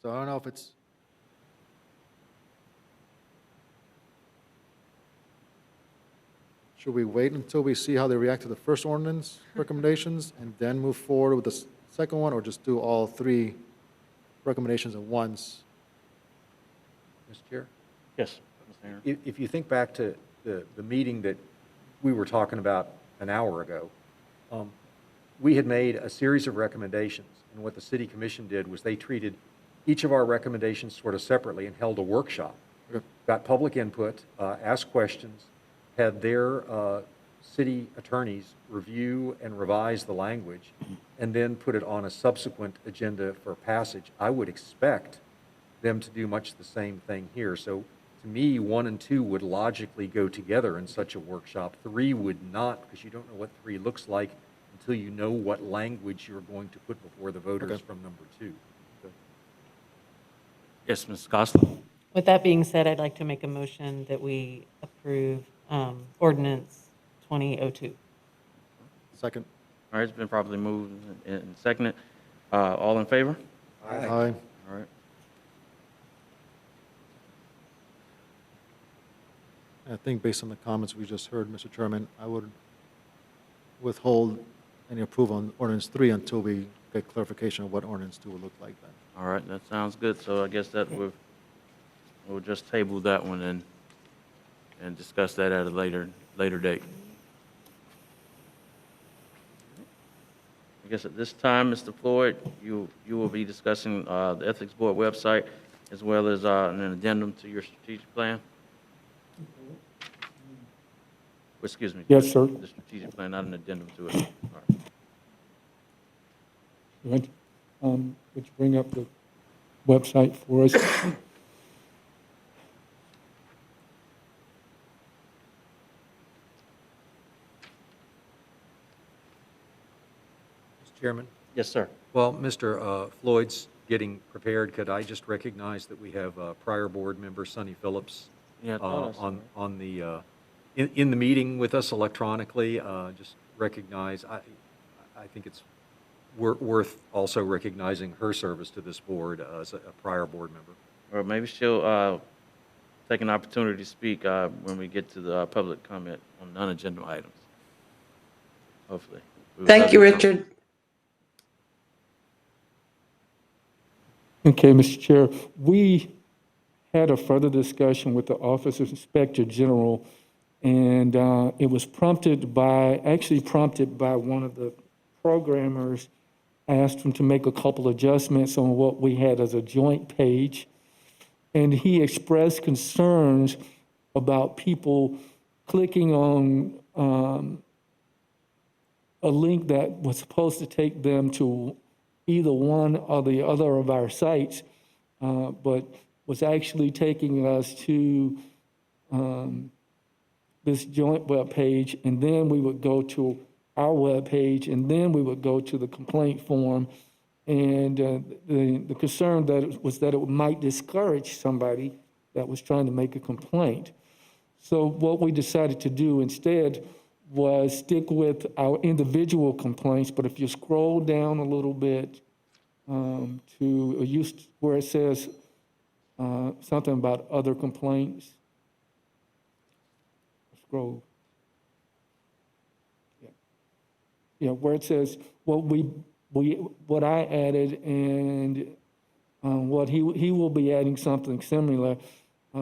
[SPEAKER 2] So I don't know if it's, should we wait until we see how they react to the first ordinance recommendations and then move forward with the second one, or just do all three recommendations at once?
[SPEAKER 11] Mr. Chair?
[SPEAKER 1] Yes, Mr. Aaron.
[SPEAKER 11] If you think back to the meeting that we were talking about an hour ago, we had made a series of recommendations, and what the city commission did was they treated each of our recommendations sort of separately and held a workshop.
[SPEAKER 2] Okay.
[SPEAKER 11] Got public input, asked questions, had their city attorneys review and revise the language, and then put it on a subsequent agenda for passage. I would expect them to do much the same thing here. So to me, 1 and 2 would logically go together in such a workshop. 3 would not, because you don't know what 3 looks like until you know what language you're going to put before the voters
[SPEAKER 2] Okay.
[SPEAKER 11] from number 2.
[SPEAKER 1] Yes, Ms. Gosselin.
[SPEAKER 13] With that being said, I'd like to make a motion that we approve ordinance 2002.
[SPEAKER 2] Second?
[SPEAKER 1] All right, it's been properly moved and seconded. All in favor?
[SPEAKER 2] Aye.
[SPEAKER 1] All right.
[SPEAKER 2] I think based on the comments we just heard, Mr. Chairman, I would withhold any approval on ordinance 3 until we get clarification of what ordinance 2 will look like then.
[SPEAKER 1] All right, that sounds good. So I guess that we'll just table that one and discuss that at a later date. I guess at this time, Mr. Floyd, you will be discussing the Ethics Board website as well as an addendum to your strategic plan. Excuse me.
[SPEAKER 6] Yes, sir.
[SPEAKER 1] The strategic plan, not an addendum to it. All right.
[SPEAKER 6] Right. Would you bring up the website for us?
[SPEAKER 11] Mr. Chairman?
[SPEAKER 1] Yes, sir.
[SPEAKER 11] Well, Mr. Floyd's getting prepared. Could I just recognize that we have prior board member Sonny Phillips
[SPEAKER 1] Yeah, I thought I saw that.
[SPEAKER 11] on the in the meeting with us electronically? Just recognize. I think it's worth also recognizing her service to this board as a prior board member.
[SPEAKER 1] Or maybe she'll take an opportunity to speak when we get to the public comment on non-agenda items. Hopefully.
[SPEAKER 14] Thank you, Richard.
[SPEAKER 6] Okay, Mr. Chair, we had a further discussion with the Office of Inspector General, and it was prompted by one of the programmers. Asked him to make a couple adjustments on what we had as a joint page, and he expressed concerns about people clicking on a link that was supposed to take them to either one or the other of our sites, but was actually taking us to this joint web page, and then we would go to our web page, and then we would go to the complaint form. And the concern was that it might discourage somebody that was trying to make a complaint. So what we decided to do instead was stick with our individual complaints, but if you scroll down a little bit to where it says something about other complaints, scroll. Yeah, where it says what I added, and What he will be adding something similar.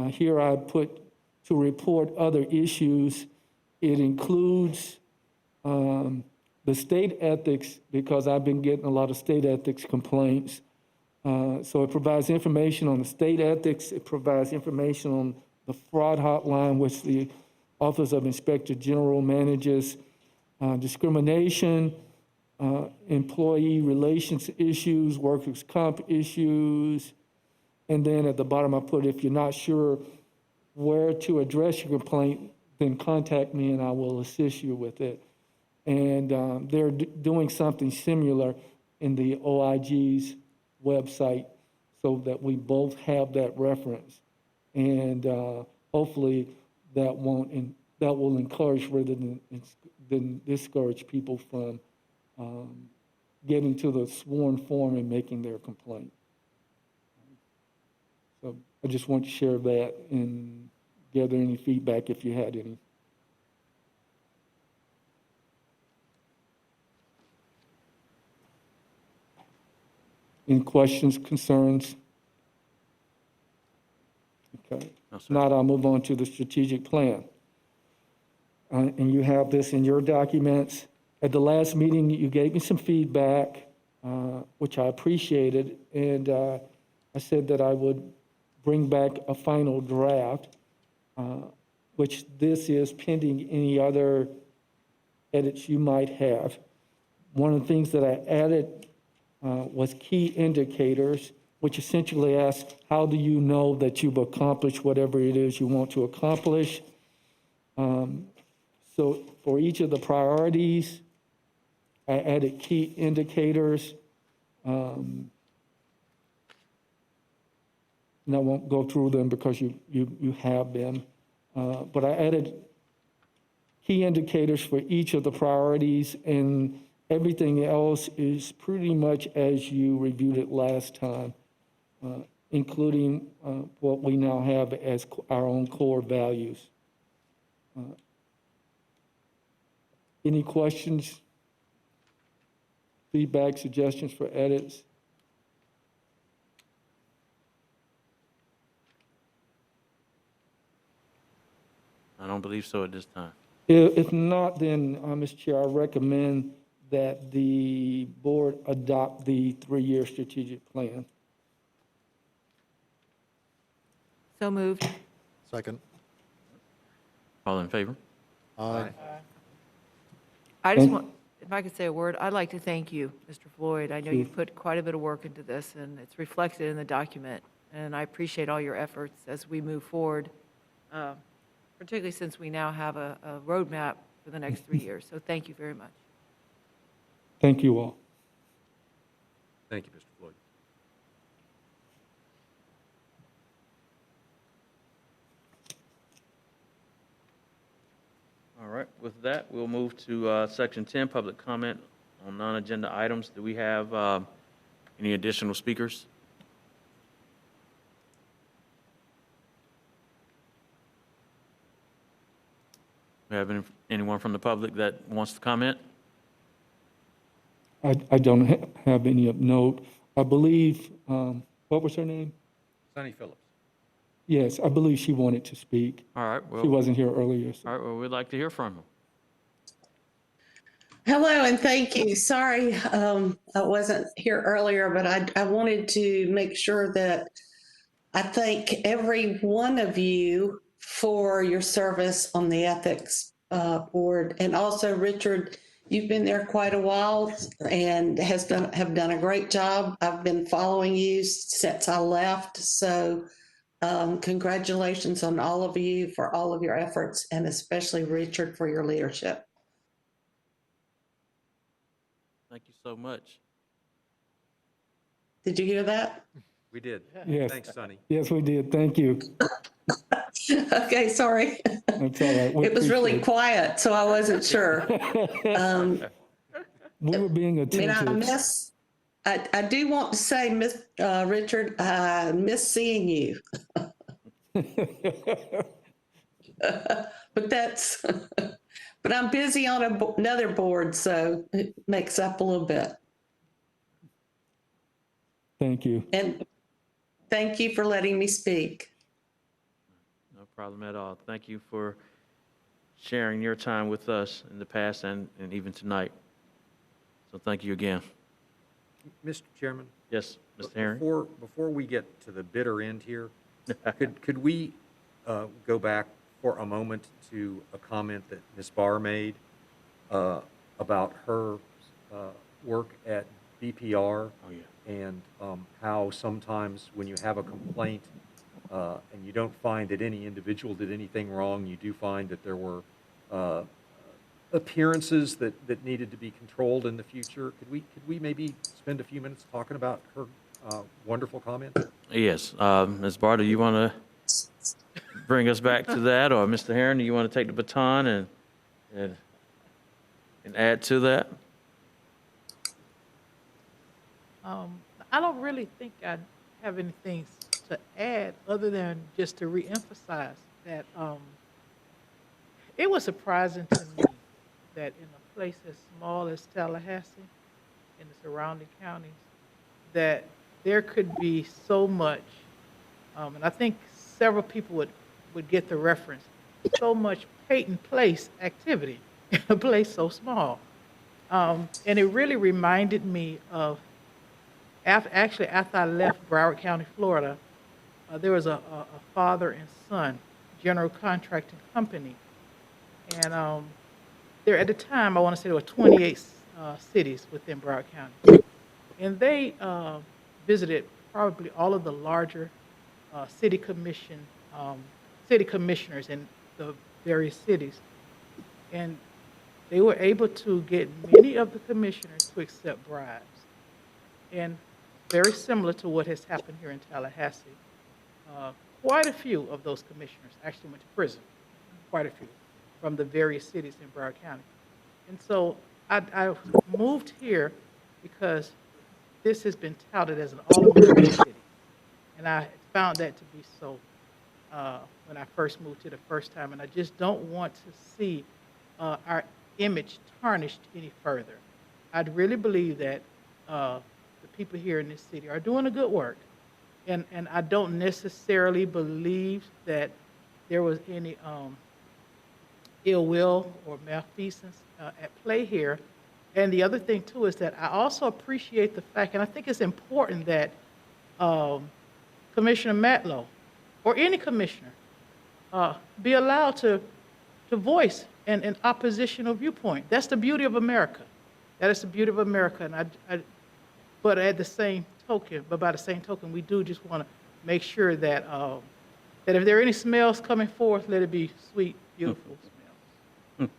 [SPEAKER 6] Here I put to report other issues. It includes the state ethics, because I've been getting a lot of state ethics complaints. So it provides information on the state ethics. It provides information on the fraud hotline, which the Office of Inspector General manages, discrimination, employee relations issues, workers' comp issues. And then at the bottom, I put, if you're not sure where to address your complaint, then contact me and I will assist you with it. And they're doing something similar in the OIG's website so that we both have that reference. And hopefully that will encourage rather than discourage people from getting to the sworn form and making their complaint. So I just want to share that and gather any feedback if you had any. Any questions, concerns? Okay.
[SPEAKER 1] No, sir.
[SPEAKER 6] If not, I'll move on to the strategic plan. And you have this in your documents. At the last meeting, you gave me some feedback, which I appreciated, and I said that I would bring back a final draft, which this is pending any other edits you might have. One of the things that I added was key indicators, which essentially asks, how do you know that you've accomplished whatever it is you want to accomplish? So for each of the priorities, I added key indicators. And I won't go through them because you have them. But I added key indicators for each of the priorities, and everything else is pretty much as you reviewed it last time, including what we now have as our own core values. Any questions, feedback, suggestions for edits?
[SPEAKER 1] I don't believe so at this time.
[SPEAKER 6] If not, then, Mr. Chair, I recommend that the board adopt the three-year strategic plan.
[SPEAKER 3] So moved.
[SPEAKER 2] Second.
[SPEAKER 1] All in favor?
[SPEAKER 2] Aye.
[SPEAKER 3] I just
[SPEAKER 6] Thank-
[SPEAKER 3] want, if I could say a word, I'd like to thank you, Mr. Floyd. I know you've put quite a bit of work into this, and it's reflected in the document. And I appreciate all your efforts as we move forward, particularly since we now have a roadmap for the next 3 years. So thank you very much.
[SPEAKER 6] Thank you all.
[SPEAKER 11] Thank you, Mr. Floyd.
[SPEAKER 1] All right, with that, we'll move to Section 10, public comment on non-agenda items. Do we have any additional speakers? We have anyone from the public that wants to comment?
[SPEAKER 6] I don't have any of note. I believe, what was her name?
[SPEAKER 11] Sonny Phillips.
[SPEAKER 6] Yes, I believe she wanted to speak.
[SPEAKER 1] All right,
[SPEAKER 6] She
[SPEAKER 1] well,
[SPEAKER 6] wasn't here earlier. So.
[SPEAKER 1] all right, well, we'd like to hear from him.
[SPEAKER 14] Hello and thank you. Sorry, I wasn't here earlier, but I wanted to make sure that I thank every one of you for your service on the ethics board. And also, Richard, you've been there quite a while and have done a great job. I've been following you since I left. So congratulations on all of you for all of your efforts, and especially Richard for your leadership.
[SPEAKER 1] Thank you so much.
[SPEAKER 14] Did you hear that?
[SPEAKER 11] We did.
[SPEAKER 6] Yes.
[SPEAKER 11] Thanks, Sonny.
[SPEAKER 6] Yes, we did. Thank you.
[SPEAKER 14] Okay, sorry.
[SPEAKER 6] That's all right. We
[SPEAKER 14] It was really
[SPEAKER 6] appreciate
[SPEAKER 14] quiet, so I wasn't sure.
[SPEAKER 6] We were being
[SPEAKER 14] I mean,
[SPEAKER 6] attentive.
[SPEAKER 14] I do want to say, Richard, I miss seeing you. But but I'm busy on another board, so it makes up a little bit.
[SPEAKER 6] Thank you.
[SPEAKER 14] And Thank you for letting me speak.
[SPEAKER 1] No problem at all. Thank you for sharing your time with us in the past and even tonight. So thank you again.
[SPEAKER 11] Mr. Chairman?
[SPEAKER 1] Yes, Mr. Herring?
[SPEAKER 11] Before we get to the bitter end here, could we go back for a moment to a comment that Ms. Barr made about her work at BPR?
[SPEAKER 1] Oh, yeah.
[SPEAKER 11] And how sometimes when you have a complaint and you don't find that any individual did anything wrong, you do find that there were appearances that needed to be controlled in the future. Could we maybe spend a few minutes talking about her wonderful comment?
[SPEAKER 1] Yes. Ms. Barr, do you want to bring us back to that? Or Mr. Herring, do you want to take the baton and add to that?
[SPEAKER 7] I don't really think I have anything to add other than just to reemphasize that it was surprising to me that in a place as small as Tallahassee, in the surrounding counties, that there could be so much, and I think several people would get the reference, so much Peyton Place activity in a place so small. And it really reminded me of after I left Broward County, Florida, there was a father and son general contracting company. And there at the time, I want to say there were 28 cities within Broward County. And they visited probably all of the larger city commissioners in the various cities. And they were able to get many of the commissioners to accept bribes. And very similar to what has happened here in Tallahassee. Quite a few of those commissioners actually went to prison, quite a few, from the various cities in Broward County. And so I moved here because this has been touted as an all-American city. And I found that to be so when I first moved here the first time. And I just don't want to see our image tarnished any further. I'd really believe that the people here in this city are doing a good work. And I don't necessarily believe that there was any ill will or malfeasance at play here. And the other thing, too, is that I also appreciate the fact, and I think it's important that Commissioner Matlow, or any commissioner, be allowed to voice an oppositional viewpoint. That's the beauty of America. That is the beauty of America. And but by the same token, we do just want to make sure that that if there are any smells coming forth, let it be sweet, beautiful smells.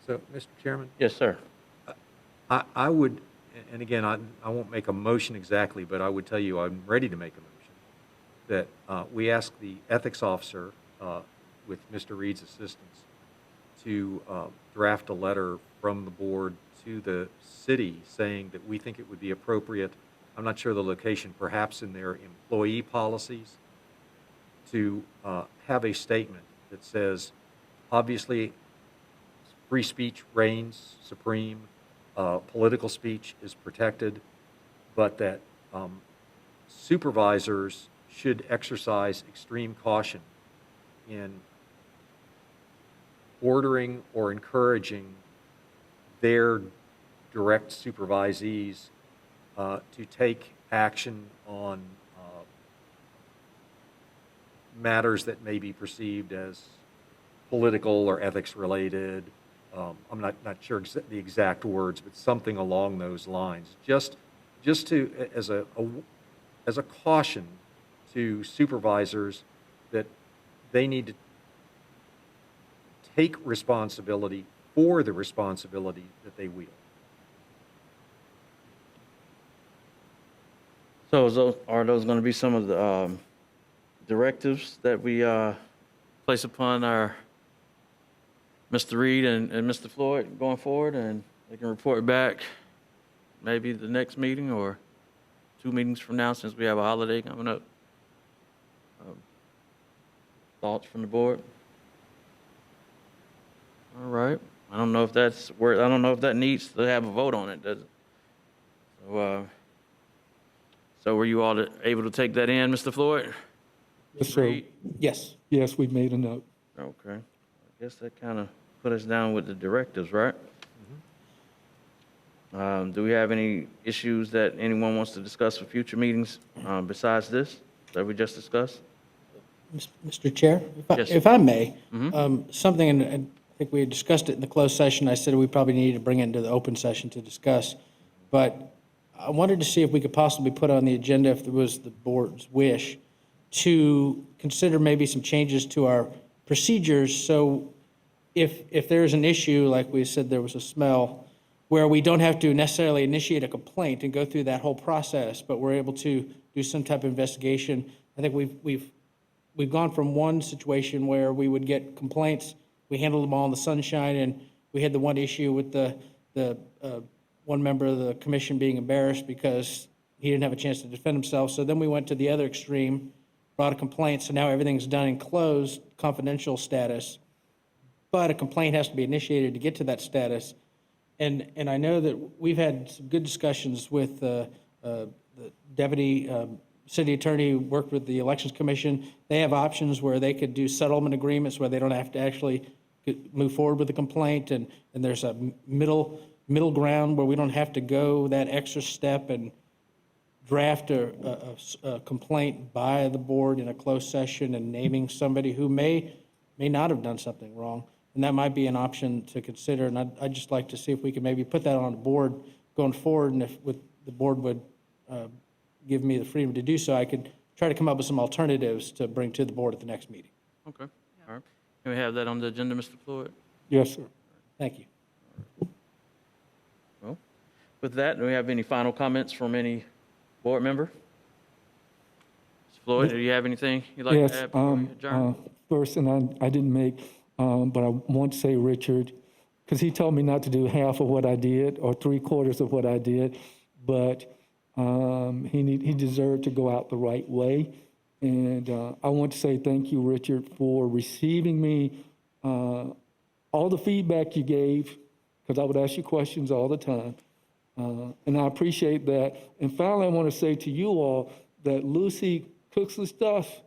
[SPEAKER 11] So, Mr. Chairman?
[SPEAKER 1] Yes, sir.
[SPEAKER 11] I would, and again, I won't make a motion exactly, but I would tell you I'm ready to make a motion that we ask the ethics officer, with Mr. Reed's assistance, to draft a letter from the board to the city saying that we think it would be appropriate, I'm not sure the location, perhaps in their employee policies, to have a statement that says, obviously, free speech reigns supreme, political speech is protected, but that supervisors should exercise extreme caution in ordering or encouraging their direct supervisees to take action on matters that may be perceived as political or ethics related. I'm not sure the exact words, but something along those lines. Just to as a caution to supervisors that they need to take responsibility for the responsibility that they wield.
[SPEAKER 1] So are those going to be some of the directives that we place upon our Mr. Reed and Mr. Floyd going forward, and they can report back maybe the next meeting or 2 meetings from now, since we have a holiday coming up? Thoughts from the board? All right. I don't know if that needs to have a vote on it, does it? So, So were you all able to take that in, Mr. Floyd?
[SPEAKER 6] Yes, sir.
[SPEAKER 1] Reed?
[SPEAKER 5] Yes.
[SPEAKER 6] Yes, we made a note.
[SPEAKER 1] Okay. I guess that kind of put us down with the directives, right? Do we have any issues that anyone wants to discuss for future meetings besides this that we just discussed?
[SPEAKER 5] Mr. Chair,
[SPEAKER 1] Yes.
[SPEAKER 5] if I may,
[SPEAKER 1] Mhm.
[SPEAKER 5] something, and I think we had discussed it in the closed session, I said we probably needed to bring it into the open session to discuss, but I wanted to see if we could possibly put on the agenda, if there was the board's wish, to consider maybe some changes to our procedures, so if there's an issue, like we said, there was a smell, where we don't have to necessarily initiate a complaint and go through that whole process, but we're able to do some type of investigation. I think we've gone from one situation where we would get complaints, we handled them all in the sunshine, and we had the one issue with the one member of the commission being embarrassed because he didn't have a chance to defend himself. So then we went to the other extreme, brought a complaint, so now everything's done in closed, confidential status. But a complaint has to be initiated to get to that status. And I know that we've had some good discussions with the deputy city attorney who worked with the elections commission. They have options where they could do settlement agreements where they don't have to actually move forward with the complaint. And there's a middle ground where we don't have to go that extra step and draft a complaint by the board in a closed session and naming somebody who may not have done something wrong. And that might be an option to consider. And I'd just like to see if we could maybe put that on the board going forward. And if the board would give me the freedom to do so, I could try to come up with some alternatives to bring to the board at the next meeting.
[SPEAKER 1] Okay, all right. Can we have that on the agenda, Mr. Floyd?
[SPEAKER 6] Yes, sir.
[SPEAKER 5] Thank you.
[SPEAKER 1] Well, with that, do we have any final comments from any board member? Mr. Floyd, do you have anything you'd like
[SPEAKER 6] Yes,
[SPEAKER 1] to add before we adjourn?
[SPEAKER 6] first, and I didn't make, but I want to say, Richard, because he told me not to do half of what I did or 3/4 of what I did, but he deserved to go out the right way. And I want to say thank you, Richard, for receiving me, all the feedback you gave, because I would ask you questions all the time. And I appreciate that. And finally, I want to say to you all that Lucy cooks the stuff,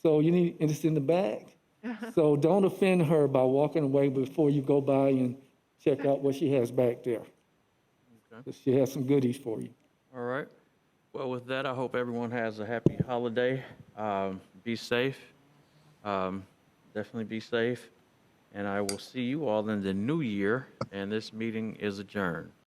[SPEAKER 6] so you need, and it's in the bag. So don't offend her by walking away before you go by and check out what she has back there.
[SPEAKER 1] Okay.
[SPEAKER 6] She has some goodies for you.
[SPEAKER 1] All right. Well, with that, I hope everyone has a happy holiday. Be safe. Definitely be safe. And I will see you all in the new year, and this meeting is adjourned.